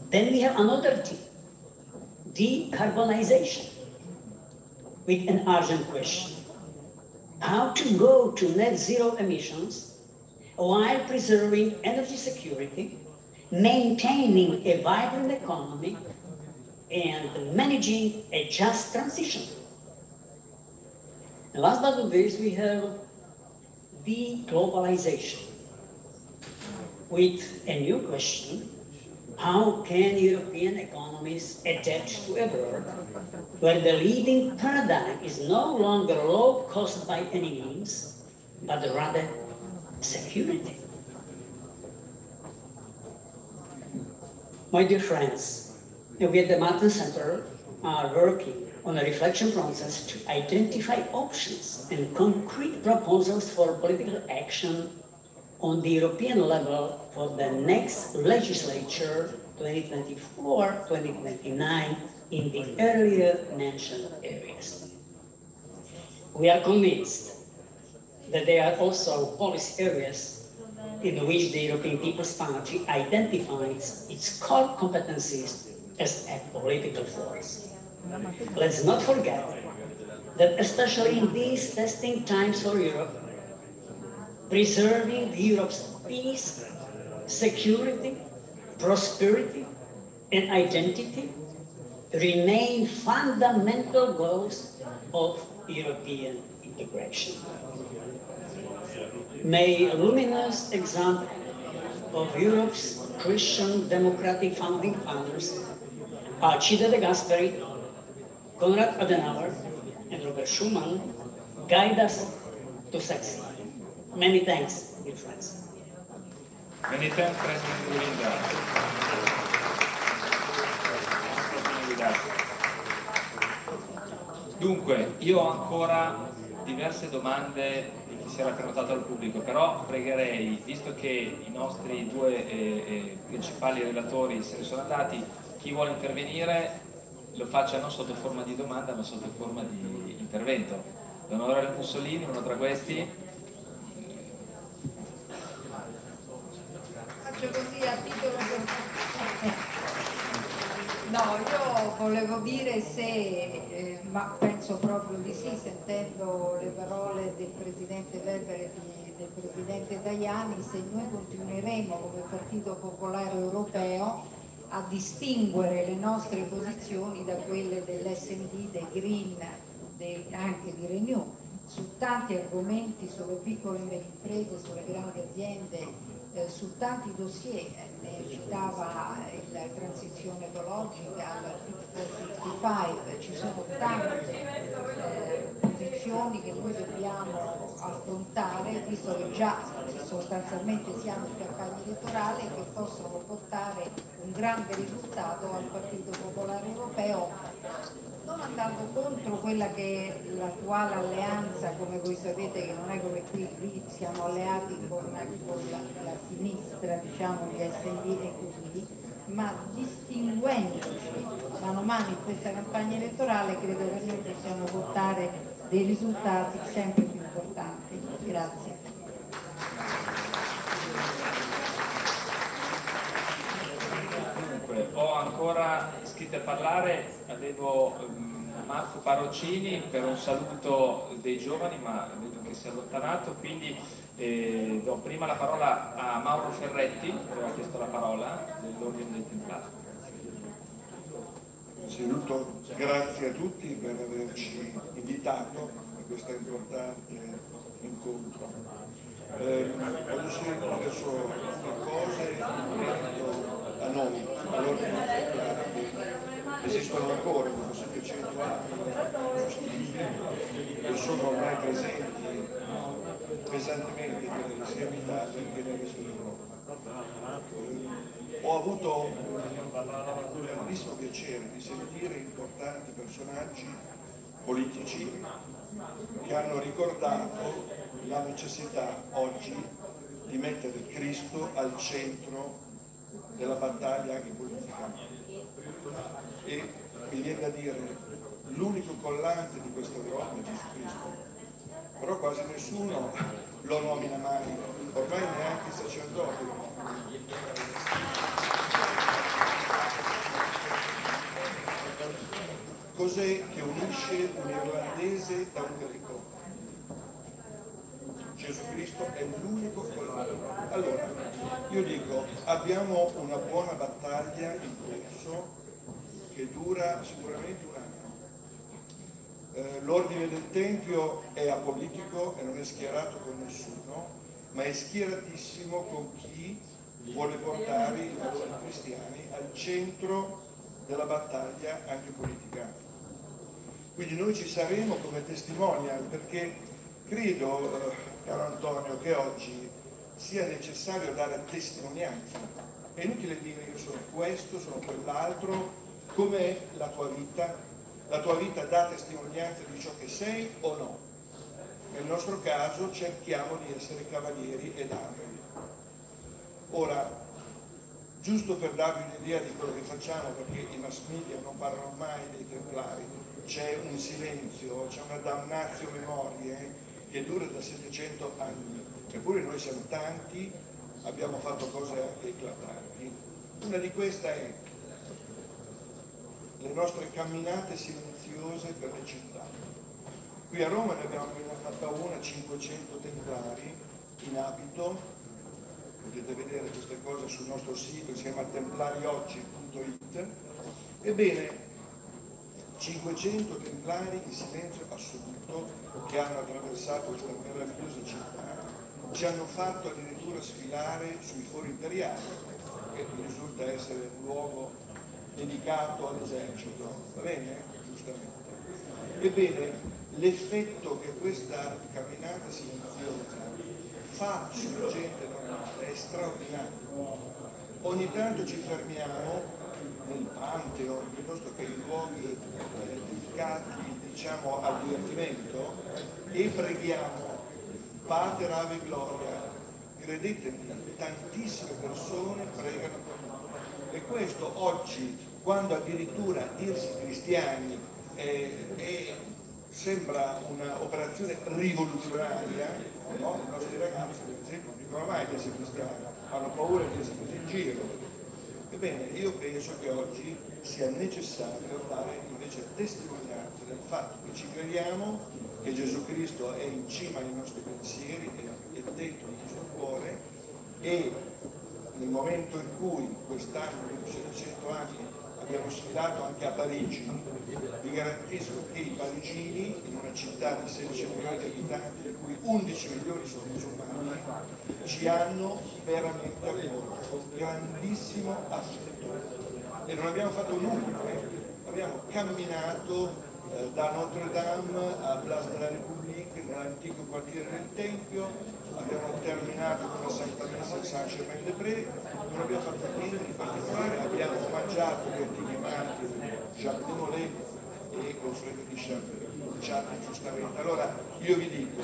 Then we have another thing, decarbonization, with an urgent question. How to go to net zero emissions while preserving energy security, maintaining a vibrant economy, and managing a just transition. And last but not least, we have de-globalization, with a new question: how can European economies adapt to a world where the leading paradigm is no longer low cost by any means, but rather security? My dear friends, we at the Martens Centre are working on a reflection process to identify options and concrete proposals for political action on the European level for the next legislature, 2024-2029, in the earlier mentioned areas. We are convinced that there are also policy areas in which the European People's Party identifies its core competencies as a political force. Let's not forget that especially in these testing times for Europe, preserving Europe's peace, security, prosperity, and identity remain fundamental goals of European integration. May a luminous example of Europe's Christian democratic founding fathers, Alcide de Gasperi, Konrad Adenauer, and Robert Schuman, guide us to succeed. Many thanks, dear friends. Many thanks, President Dzurinda. Dunque, io ho ancora diverse domande di chi si era prenotato al pubblico, però pregherei, visto che i nostri due principali relatori se ne sono andati, chi vuole intervenire lo faccia non sotto forma di domanda ma sotto forma di intervento. L'onorevole Mussolini, uno tra questi. Faccio così a titolo no, io volevo dire se, ma penso proprio di sì, sentendo le parole del Presidente Weber e del Presidente Tajani, se noi continueremo come Partito Popolare Europeo a distinguere le nostre posizioni da quelle dell'SND, dei Green, anche di Renew, su tanti argomenti, sulle piccole e medie imprese, sulle grandi aziende, su tanti dossier, ne citava la transizione ecologica, l'articolo 55, ci sono tante posizioni che noi dobbiamo affrontare, visto che già sostanzialmente siamo in campagna elettorale, che possono portare un grande risultato al Partito Popolare Europeo, sono andando contro quella che è l'attuale alleanza, come voi sapete che non è come qui siamo alleati con la sinistra, diciamo gli SD e così, ma distinguendoci mano a mano in questa campagna elettorale credo che noi possiamo portare dei risultati sempre più importanti. Grazie. Ho ancora iscritti a parlare, avevo Marco Parocini per un saluto dei giovani, ma vedo che si è allontanato, quindi do prima la parola a Mauro Ferretti, che aveva chiesto la parola, dell'Ordine dei Templari. Innanzitutto grazie a tutti per averci invitato a questo importante incontro. Voglio solo adesso le cose a noi, all'Ordine dei Templari, esistono ancora dopo 700 anni e sono ormai presenti pesantemente sia in Italia che nel resto d'Europa. Ho avuto un grandissimo piacere di sentire importanti personaggi politici che hanno ricordato la necessità oggi di mettere Cristo al centro della battaglia anche politica. E mi viene da dire, l'unico collante di questa Europa è Gesù Cristo, però quasi nessuno lo nomina mai, ormai neanche i sacerdoti. Cos'è che unisce un irlandese da un greco? Gesù Cristo è l'unico collante. Allora, io dico, abbiamo una buona battaglia in corso che dura sicuramente un anno. L'ordine del Tempio è apolitico e non è schierato con nessuno, ma è schieratissimo con chi vuole portare i valori cristiani al centro della battaglia anche politica. Quindi noi ci saremo come testimonial, perché credo, caro Antonio, che oggi sia necessario dare testimonianza. È inutile dire io sono questo, sono quell'altro. Com'è la tua vita? La tua vita dà testimonianza di ciò che sei o no? Nel nostro caso cerchiamo di essere cavalieri ed angeli. Ora, giusto per darvi un'idea di quello che facciamo, perché i mass media non parlano mai dei templari, c'è un silenzio, c'è una damnatio memorie che dura da 700 anni, eppure noi siamo tanti, abbiamo fatto cose anche eclatanti. Una di queste è le nostre camminate silenziose per le città. Qui a Roma ne abbiamo appena fatta una, 500 templari in abito, potete vedere queste cose sul nostro sito, si chiama templarioggi.it. Ebbene, 500 templari in silenzio assoluto che hanno attraversato questa meravigliosa città, ci hanno fatto addirittura sfilare sui fori imperiali, che risulta essere un luogo dedicato all'esercito, va bene? Giustamente. Ebbene, l'effetto che questa camminata silenziosa fa sulla gente normale è straordinario. Ogni tanto ci fermiamo nel Pantheon, piuttosto che in luoghi dedicati, diciamo, al divertimento, e preghiamo Pater Ave Gloria. Credetemi, tantissime persone pregano con noi. E questo oggi, quando addirittura dirsi cristiani sembra un'operazione rivoluzionaria, no? I nostri ragazzi, per esempio, non dicono mai di essere cristiani, hanno paura di essere così in giro. Ebbene, io penso che oggi sia necessario dare invece testimonianza del fatto che ci crediamo, che Gesù Cristo è in cima ai nostri pensieri, è dentro il nostro cuore, e nel momento in cui quest'anno, dopo 700 anni, abbiamo sfilato anche a Parigi, vi garantisco che i parigini, in una città di 16 milioni di abitanti, di cui 11 milioni sono musulmani, ci hanno veramente accolto con grandissimo affetto. E non abbiamo fatto nulla, abbiamo camminato da Notre Dame a Place de la République, nell'antico quartiere del Tempio, abbiamo terminato con la Santa Messa a Saint-Germain-des-Prés, non abbiamo fatto niente di particolare, abbiamo mangiato gli ultimi martiri Jacques de Molay, e Goffredo di Sciarpi giustamente. Allora io vi dico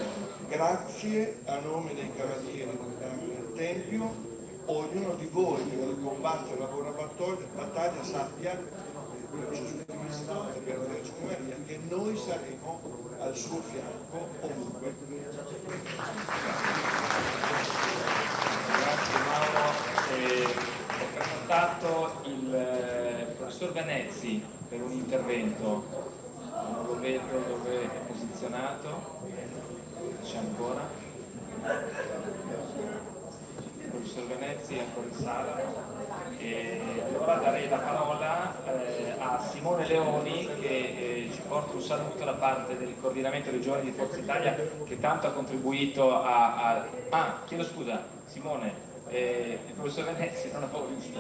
grazie a nome dei Cavalieri del Tempio, ognuno di voi che vuole combattere la buona battaglia sappia, per Gesù Cristo e per la Vergine Maria, che noi saremo al suo fianco ovunque. Grazie Mauro. Ho prenotato il professor Venezzi per un intervento, non lo vedo dove è posizionato, c'è ancora. Il professor Venezzi è ancora in sala. E allora darei la parola a Simone Leoni che ci porta un saluto da parte del coordinamento dei giovani di Forza Italia che tanto ha contribuito Ah, chiedo scusa, Simone, il professor Venezzi non l'avevo visto.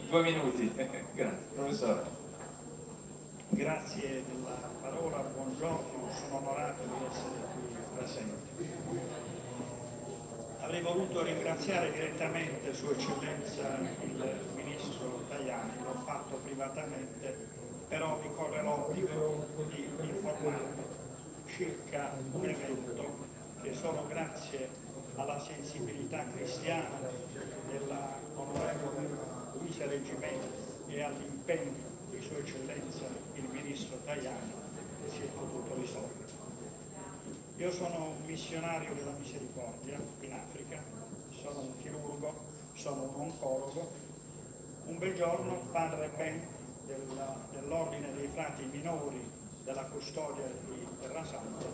2 minuti. Grazie, professore. Grazie della parola, buongiorno, sono onorato di essere qui presente. Avrei voluto ringraziare direttamente Sua Eccellenza il Ministro Tajani, l'ho fatto privatamente, però mi corre l'obbligo di informarvi circa un evento che solo grazie alla sensibilità cristiana dell'onorevole Luisa Reggimenti e all'impegno di Sua Eccellenza il Ministro Tajani si è potuto risolvere. Io sono un missionario della misericordia in Africa, sono un chirurgo, sono un oncologo. Un bel giorno padre Ben dell'ordine dei frati minori della custodia di Terra Santa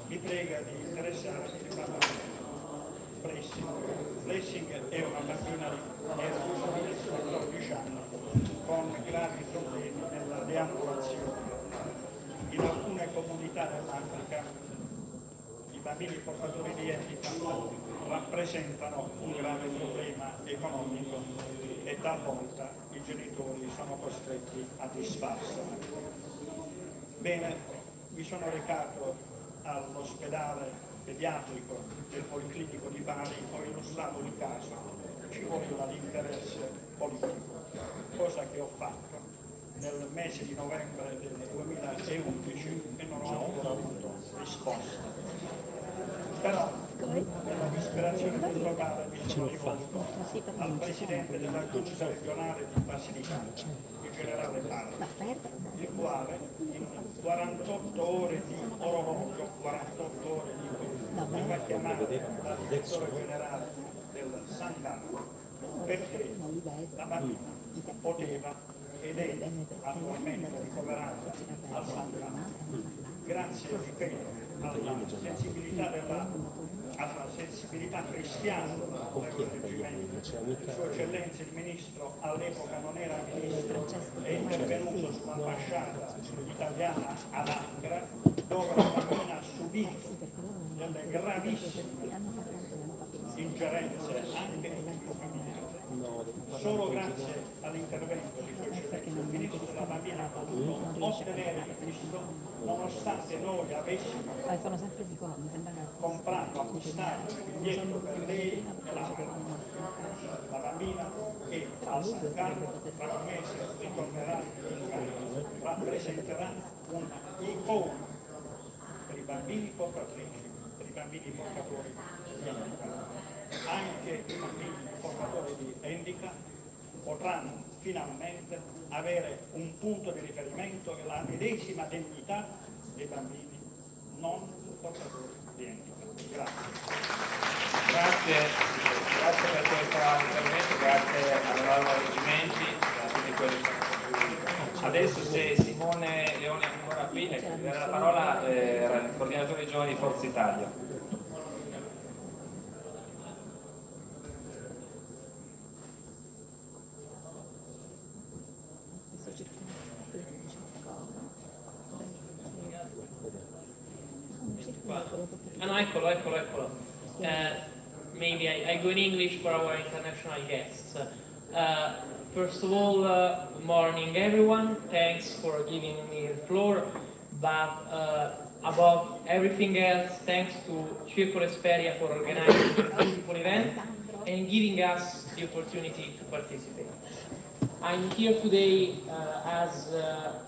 mi prega di interessarmi di parlare Blessing. Blessing è una bambina di 14 anni con gravi problemi nella deambulazione. In alcune comunità dell'Africa i bambini portatori di handicap rappresentano un grave problema economico e talvolta i genitori sono costretti a disfarsene. Bene, mi sono recato all'ospedale pediatrico del Policlinico di Bari, ho illustrato il caso, ci voleva l'interesse politico, cosa che ho fatto nel mese di novembre del 2011 e non ho ancora avuto risposta. Però nella disperazione del locale mi sono rivolto al presidente della giunta regionale di Basilicata, il generale Parra, il quale in 48 ore di orologio, 48 ore mi fa chiamare la direttore generale del San Carlo perché la bambina poteva ed è attualmente ricoverata al San Carlo. Grazie, ripeto, alla sensibilità cristiana del reggimento. Sua Eccellenza il Ministro all'epoca non era Ministro, è intervenuto sull'ambasciata italiana ad Accra, dove la bambina ha subito delle gravissime ingerenze anche in familiare. Solo grazie all'intervento di Sua Eccellenza il Ministro della bambina ha potuto ottenere il visto, nonostante noi avessimo comprato, acquistato il biglietto per lei e la bambina che al San Carlo tra un mese ritornerà in Italia, rappresenterà un'icona per i bambini portatrici, per i bambini portatori di handicap. Anche i bambini portatori di handicap potranno finalmente avere un punto di riferimento e la medesima dignità dei bambini non portatori di handicap. Grazie per questo intervento, grazie all'onorevole Reggimenti, adesso se Simone Leoni è ancora qui, darei la parola al coordinatore dei giovani di Forza Italia. No, eccolo. Maybe I go in English for our international guests. First of all, good morning everyone. Thanks for giving me the floor. But above everything else, thanks to Circolo Esperia for organizing this beautiful event and giving us the opportunity to participate. I'm here today as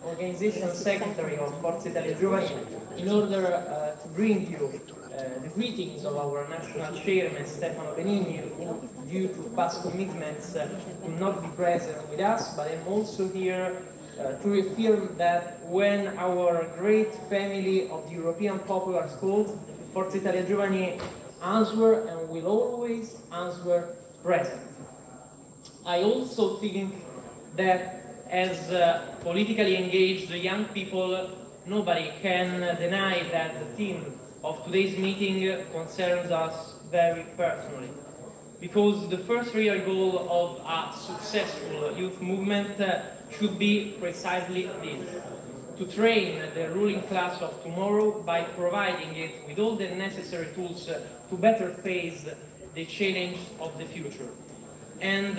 Organization Secretary of Forza Italia Giovani in order to bring you the greetings of our National Chairman Stefano Benigni, who, due to past commitments, could not be present with us, but I'm also here to reaffirm that when our great family of the European Popular Schools, Forza Italia Giovani, answer and will always answer present. I also think that as politically engaged young people, nobody can deny that the theme of today's meeting concerns us very personally. Because the first real goal of a successful youth movement should be precisely this: to train the ruling class of tomorrow by providing it with all the necessary tools to better face the challenge of the future. And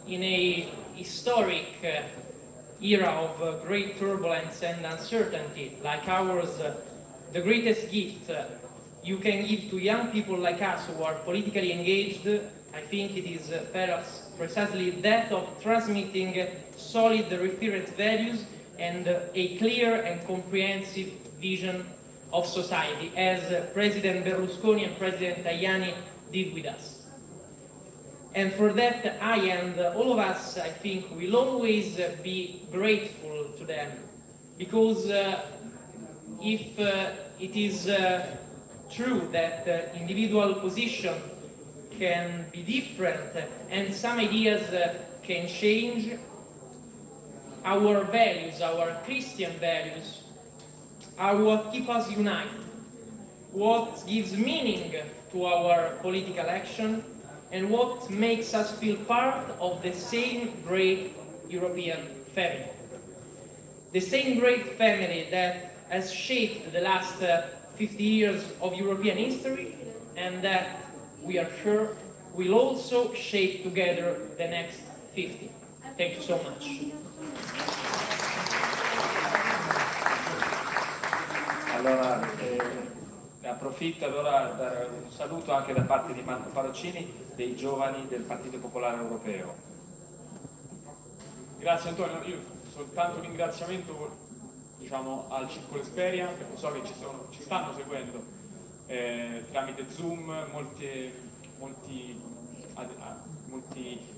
in a historic era of great turbulence and uncertainty like ours, the greatest gift you can give to young people like us who are politically engaged, I think it is perhaps precisely that of transmitting solid reference values and a clear and comprehensive vision of society, as President Berlusconi and President Tajani did with us. And for that, I and all of us, I think, will always be grateful to them, because if it is true that individual position can be different and some ideas can change, our values, our Christian values, are what keep us united, what gives meaning to our political action, and what makes us feel part of the same great European family. The same great family that has shaped the last 50 years of European history, and that we are sure will also shape together the next 50. Thank you so much. Allora, approfitto allora per dare un saluto anche da parte di Marco Parocini, dei giovani del Partito Popolare Europeo. Grazie Antonio, io soltanto un ringraziamento, diciamo, al Circolo Esperia, perché so che ci stanno seguendo tramite Zoom molti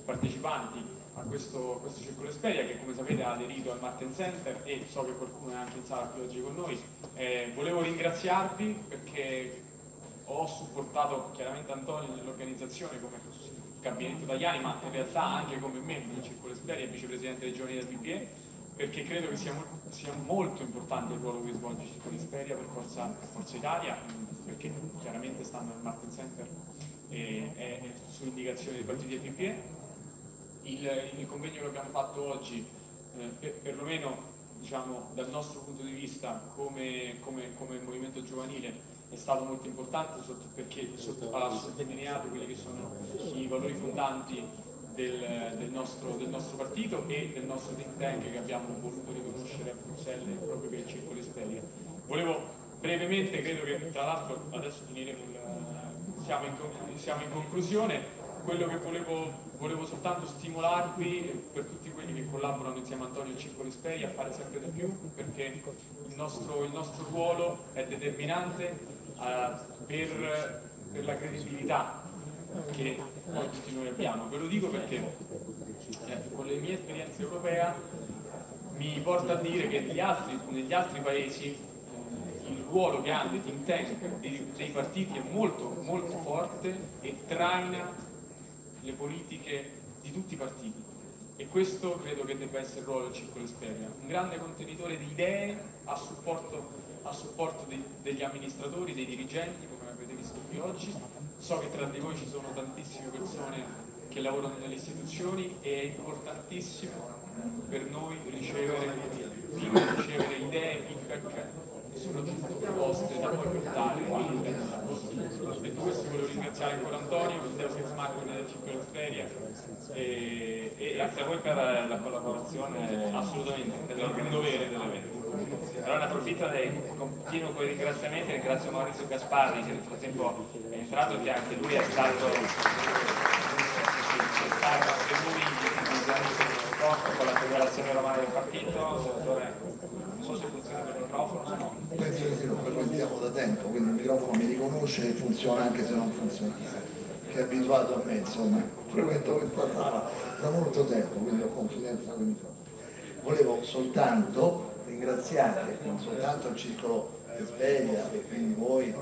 partecipanti a questo Circolo Esperia, che come sapete ha aderito al Martens Centre, e so che qualcuno è anche in sala qui oggi con noi. Volevo ringraziarvi perché ho supportato chiaramente Antonio nell'organizzazione come gabinetto Tajani, ma in realtà anche come membro del Circolo Esperia e vicepresidente dei giovani del PPE, perché credo che sia molto importante il ruolo che svolge il Circolo Esperia per Forza Italia, perché chiaramente stanno nel Martens Centre e su indicazione dei partiti del PPE. Il convegno che abbiamo fatto oggi, perlomeno diciamo, dal nostro punto di vista come movimento giovanile, è stato molto importante perché ha sottolineato quelli che sono i valori fondanti del nostro partito e del nostro think tank che abbiamo voluto riconoscere a Bruxelles, proprio per il Circolo Esperia. Volevo brevemente, credo che tra l'altro adesso finiremo, siamo in conclusione. Quello che volevo soltanto stimolarvi, per tutti quelli che collaborano insieme a Antonio e il Circolo Esperia, a fare sempre di più, perché il nostro ruolo è determinante per la credibilità che poi tutti noi abbiamo. Ve lo dico perché con le mie esperienze europee mi porta a dire che negli altri paesi il ruolo che hanno i think tank dei partiti è molto molto forte e traina le politiche di tutti i partiti, e questo credo che debba essere il ruolo del Circolo Esperia, un grande contenitore di idee a supporto degli amministratori, dei dirigenti, come avete visto qui oggi. So che tra di voi ci sono tantissime persone che lavorano nelle istituzioni e è importantissimo per noi ricevere idee, feedback e soprattutto proposte da poi portare all'interno. Detto questo, volevo ringraziare ancora Antonio, il Deus Marco del Circolo Esperia e grazie a voi per la collaborazione, assolutamente, per il dovere dell'evento. Allora ne approfitto e continuo con i ringraziamenti. Ringrazio Maurizio Gasparri, che nel frattempo è entrato e che anche lui è stato confronto con la Federazione Romana del Partito, senatore, non so se funziona per il microfono, se no. Penso che sì, lo frequentiamo da tempo, quindi il microfono mi riconosce e funziona anche se non funziona. Che è abituato a me, insomma, frequento questa sala da molto tempo, quindi ho confidenza con i microfoni. Volevo soltanto ringraziare non soltanto il Circolo Esperia e quindi voi,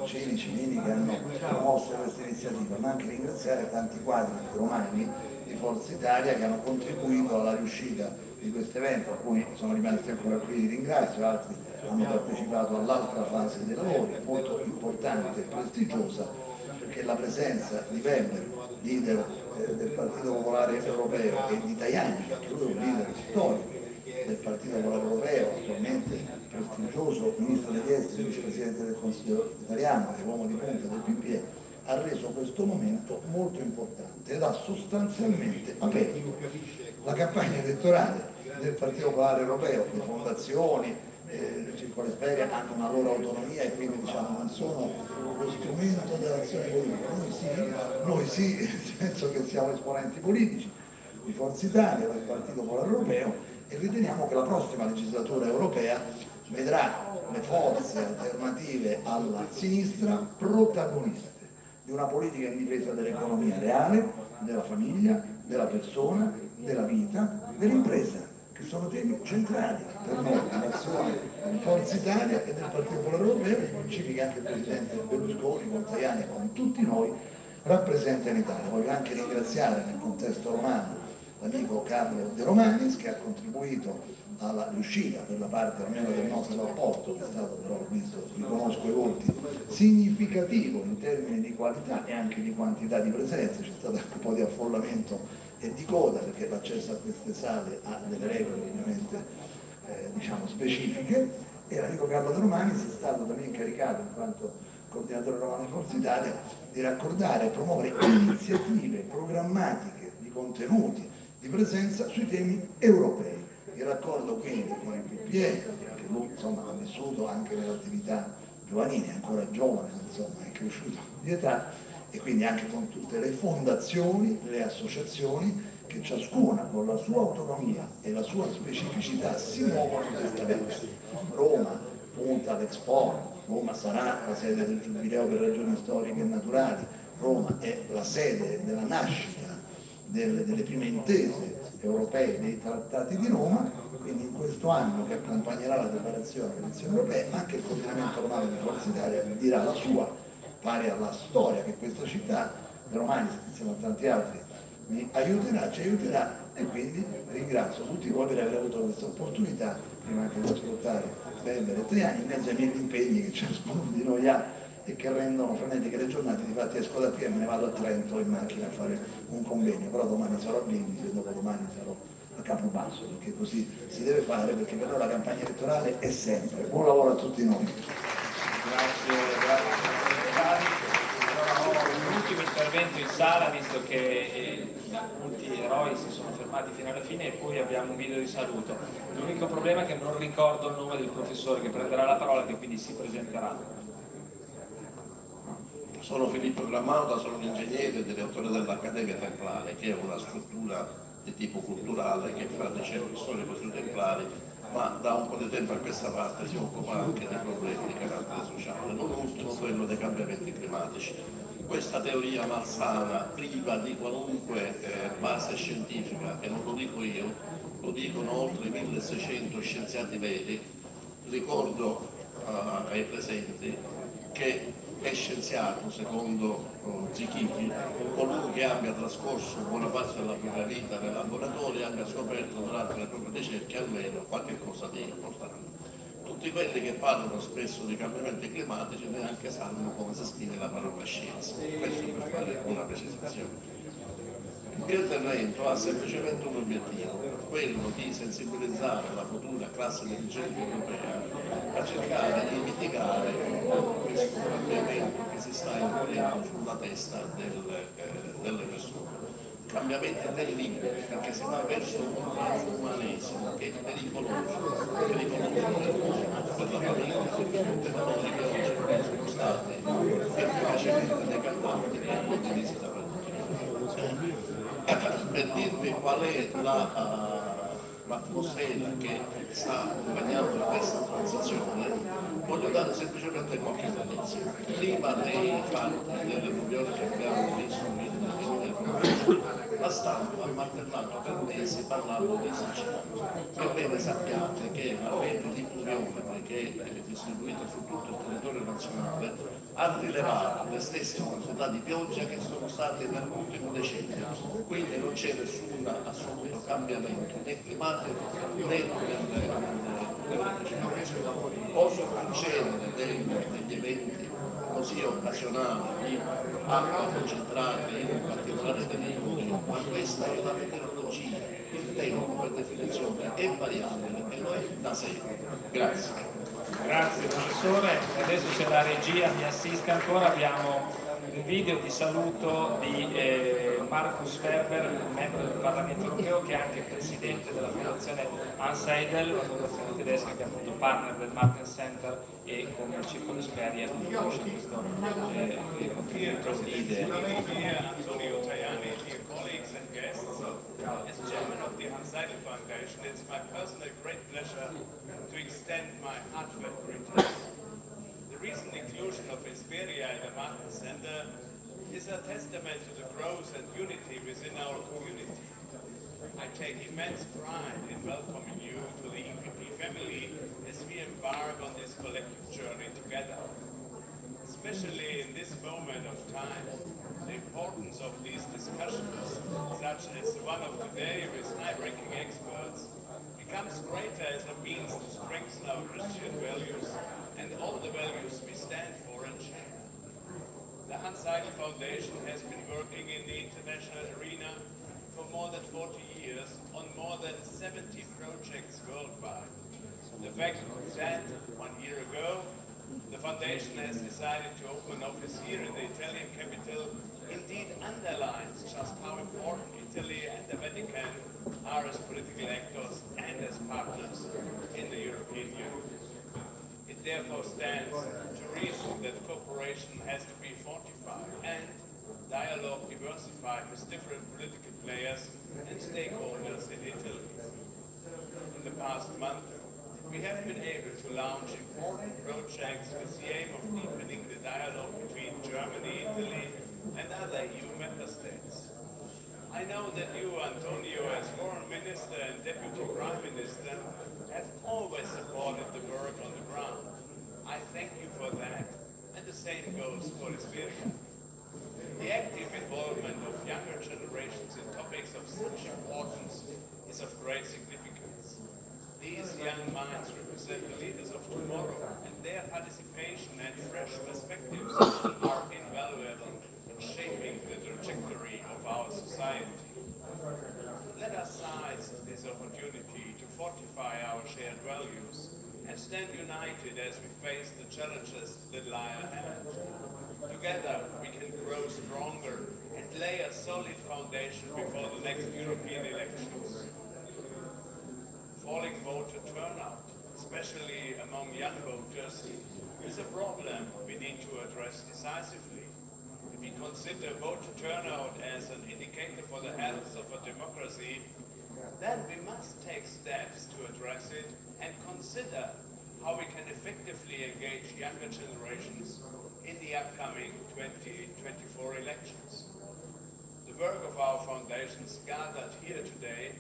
Cenini che hanno promosso questa iniziativa, ma anche ringraziare tanti quadri romani di Forza Italia che hanno contribuito alla riuscita di questo evento. Alcuni sono rimasti ancora qui, li ringrazio, altri hanno partecipato all'altra fase dei lavori, molto importante e prestigiosa, perché la presenza di Weber, leader del Partito Popolare Europeo, e di Tajani, che lui è un leader storico del Partito Popolare Europeo, attualmente prestigioso ministro degli esteri, vicepresidente del Consiglio italiano e uomo di punta del PPE, ha reso questo momento molto importante ed ha sostanzialmente aperto la campagna elettorale del Partito Popolare Europeo. Le fondazioni, Circolo Esperia hanno una loro autonomia e quindi diciamo non sono lo strumento dell'azione politica. Noi sì, nel senso che siamo esponenti politici di Forza Italia, del Partito Popolare Europeo, e riteniamo che la prossima legislatura europea vedrà le forze alternative alla sinistra protagoniste di una politica in difesa dell'economia reale, della famiglia, della persona, della vita, dell'impresa, che sono temi centrali per noi, l'azione di Forza Italia e del Partito Popolare Europeo, i principi che anche il Presidente Berlusconi, con Tajani e con tutti noi rappresenta in Italia. Voglio anche ringraziare nel contesto romano l'amico Carlo De Romanis, che ha contribuito alla riuscita per la parte almeno del nostro rapporto, che è stato però, visto, riconosco i volti, significativo in termini di qualità e anche di quantità di presenze. C'è stato anche un po' di affollamento e di coda, perché l'accesso a queste sale ha delle regole ovviamente diciamo specifiche, e l'amico Carlo De Romanis è stato da me incaricato, in quanto coordinatore romano di Forza Italia, di raccordare e promuovere iniziative programmatiche di contenuti di presenza sui temi europei. Il raccordo quindi con il PPE, che lui insomma ha vissuto anche nell'attività giovanile, è ancora giovane, insomma è cresciuto di età, e quindi anche con tutte le fondazioni, le associazioni che ciascuna con la sua autonomia e la sua specificità si muovono in questa direzione. Roma punta all'Expo, Roma sarà la sede del Giubileo per ragioni storiche e naturali, Roma è la sede della nascita delle prime intese europee, dei trattati di Roma, quindi in questo anno che accompagnerà la preparazione delle elezioni europee anche il coordinamento romano di Forza Italia dirà la sua, pari alla storia che questa città, De Romani insieme a tanti altri, mi aiuterà, ci aiuterà, e quindi ringrazio tutti voi per aver avuto questa opportunità, prima anche di ascoltare Weber e Tajani, in mezzo ai miei impegni che ciascuno di noi ha e che rendono frenetiche le giornate. Difatti esco da qui e me ne vado a Trento in macchina a fare un convegno, però domani sarò a Brindisi e dopodomani sarò a Campobasso, perché così si deve fare, perché per noi la campagna elettorale è sempre. Buon lavoro a tutti noi. Grazie. Un ultimo intervento in sala, visto che molti eroi si sono fermati fino alla fine, e poi abbiamo un video di saluto. L'unico problema è che non ricordo il nome del professore che prenderà la parola e che quindi si presenterà. Sono Filippo Gramauta, sono un ingegnere e direttore dell'Accademia Templare, che è una struttura di tipo culturale che fa ricerche storiche sui templari, ma da un po' di tempo a questa parte si occupa anche dei problemi di carattere sociale, non ultimo quello dei cambiamenti climatici. Questa teoria malsana, priva di qualunque base scientifica, e non lo dico io, lo dicono oltre 1600 scienziati veri. Ricordo ai presenti che è scienziato, secondo Zichichi, colui che abbia trascorso buona parte della propria vita nel laboratorio e abbia scoperto durante le proprie ricerche almeno qualche cosa di importante. Tutti quelli che parlano spesso di cambiamenti climatici neanche sanno come si scrive la parola scienza. Questo per fare una precisazione. Il mio intervento ha semplicemente un obiettivo, quello di sensibilizzare la futura classe dirigente europea a cercare di mitigare questo cambiamento che si sta imponendo sulla testa delle persone. Cambiamenti terribili, perché si va verso un transumanesimo che è pericoloso per la famiglia, per valori che oggi sono stati efficacemente decantati e condivisi da tutti. Per dirvi qual è l'atmosfera che sta accompagnando questa transizione, voglio dare semplicemente qualche notizia. Prima lei fa delle riunioni che abbiamo visto la stampa ha martellato per mesi parlando di siccità. Ebbene sappiate che l'avvento di pluviometri che è distribuito su tutto il territorio nazionale ha rilevato le stesse quantità di pioggia che sono state nell'ultimo decennio, quindi non c'è nessun assoluto cambiamento né climatico né nelle precipitazioni. Possono succedere degli eventi così occasionali di acqua concentrata in particolare delle riunioni, ma questa è la meteorologia, il tempo per definizione è variabile e lo è da sempre. Grazie. Grazie professore, adesso se la regia mi assiste ancora abbiamo un video di saluto di Markus Ferber, membro del Parlamento Europeo che è anche presidente della fondazione Hans Seidel, una fondazione tedesca che è appunto partner del Martens Centre e come il Circolo Esperia conosce questo contributo di idee. Antonio Tajani, dear colleagues and guests, as chairman of the Hans Seidel Foundation, it's my personal great pleasure to extend my heartfelt greetings. The recent inclusion of Esperia in the Martens Centre is a testament to the growth and unity within our community. I take immense pride in welcoming you to the EPP family as we embark on this collective journey together. Especially in this moment of time, the importance of these discussions, such as the one of today with high-ranking experts, becomes greater as a means to strengthen our Christian values and all the values we stand for and share. The Hans Seidel Foundation has been working in the international arena for more than 40 years on more than 70 projects worldwide. The fact that 1 year ago the foundation has decided to open an office here in the Italian capital indeed underlines just how important Italy and the Vatican are as political actors and as partners in the European Union. It therefore stands to reason that cooperation has to be fortified and dialogue diversified with different political players and stakeholders in Italy. In the past month, we have been able to launch important projects with the aim of deepening the dialogue between Germany, Italy, and other EU member states. I know that you, Antonio, as Foreign Minister and Deputy Prime Minister, have always supported the work on the ground. I thank you for that, and the same goes for Esperia. The active involvement of younger generations in topics of such importance is of great significance. These young minds represent the leaders of tomorrow, and their participation and fresh perspectives are invaluable in shaping the trajectory of our society. Let us seize this opportunity to fortify our shared values and stand united as we face the challenges that lie ahead. Together we can grow stronger and lay a solid foundation before the next European elections. Falling voter turnout, especially among young voters, is a problem we need to address decisively. If we consider voter turnout as an indicator for the health of a democracy, then we must take steps to address it and consider how we can effectively engage younger generations in the upcoming 2024 elections. The work of our foundations gathered here today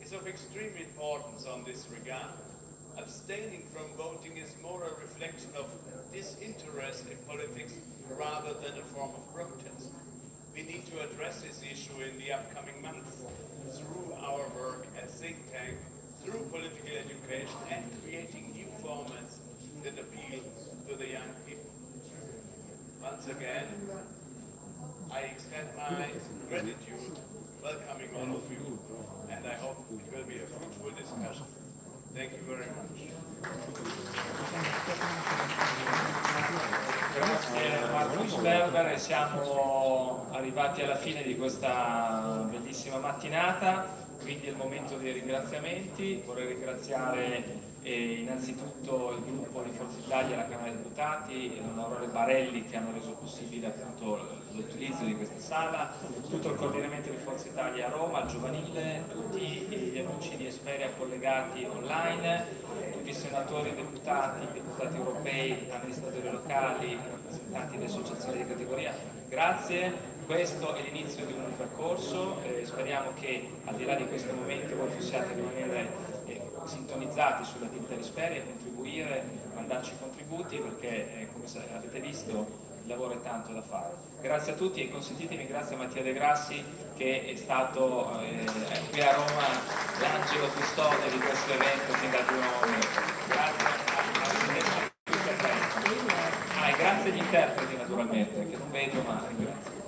is of extreme importance on this regard. Abstaining from voting is more a reflection of disinterest in politics rather than a form of protest. We need to address this issue in the upcoming months through our work as think tank, through political education and creating new formats that appeal to the young people. Once again, I extend my gratitude welcoming all of you, and I hope it will be a fruitful discussion. Thank you very much. Grazie Markus Ferber, e siamo arrivati alla fine di questa bellissima mattinata, quindi è il momento dei ringraziamenti. Vorrei ringraziare E innanzitutto il gruppo di Forza Italia, la Camera dei Deputati, l'onorevole Barelli che hanno reso possibile appunto l'utilizzo di questa sala, tutto il coordinamento di Forza Italia a Roma, il giovanile, tutti gli amici di Esperia collegati online, tutti i senatori, deputati europei, amministratori locali, rappresentanti di associazioni di categoria, grazie. Questo è l'inizio di un percorso, speriamo che al di là di questo momento voi possiate rimanere sintonizzati sull'attività di Esperia, contribuire, mandarci contributi perché come avete visto il lavoro è tanto da fare. Grazie a tutti e consentitemi grazie a Mattia De Grassi che è stato qui a Roma l'angelo custode di questo evento fin dal primo momento. Grazie e grazie agli interpreti naturalmente che non vedo ma ringrazio.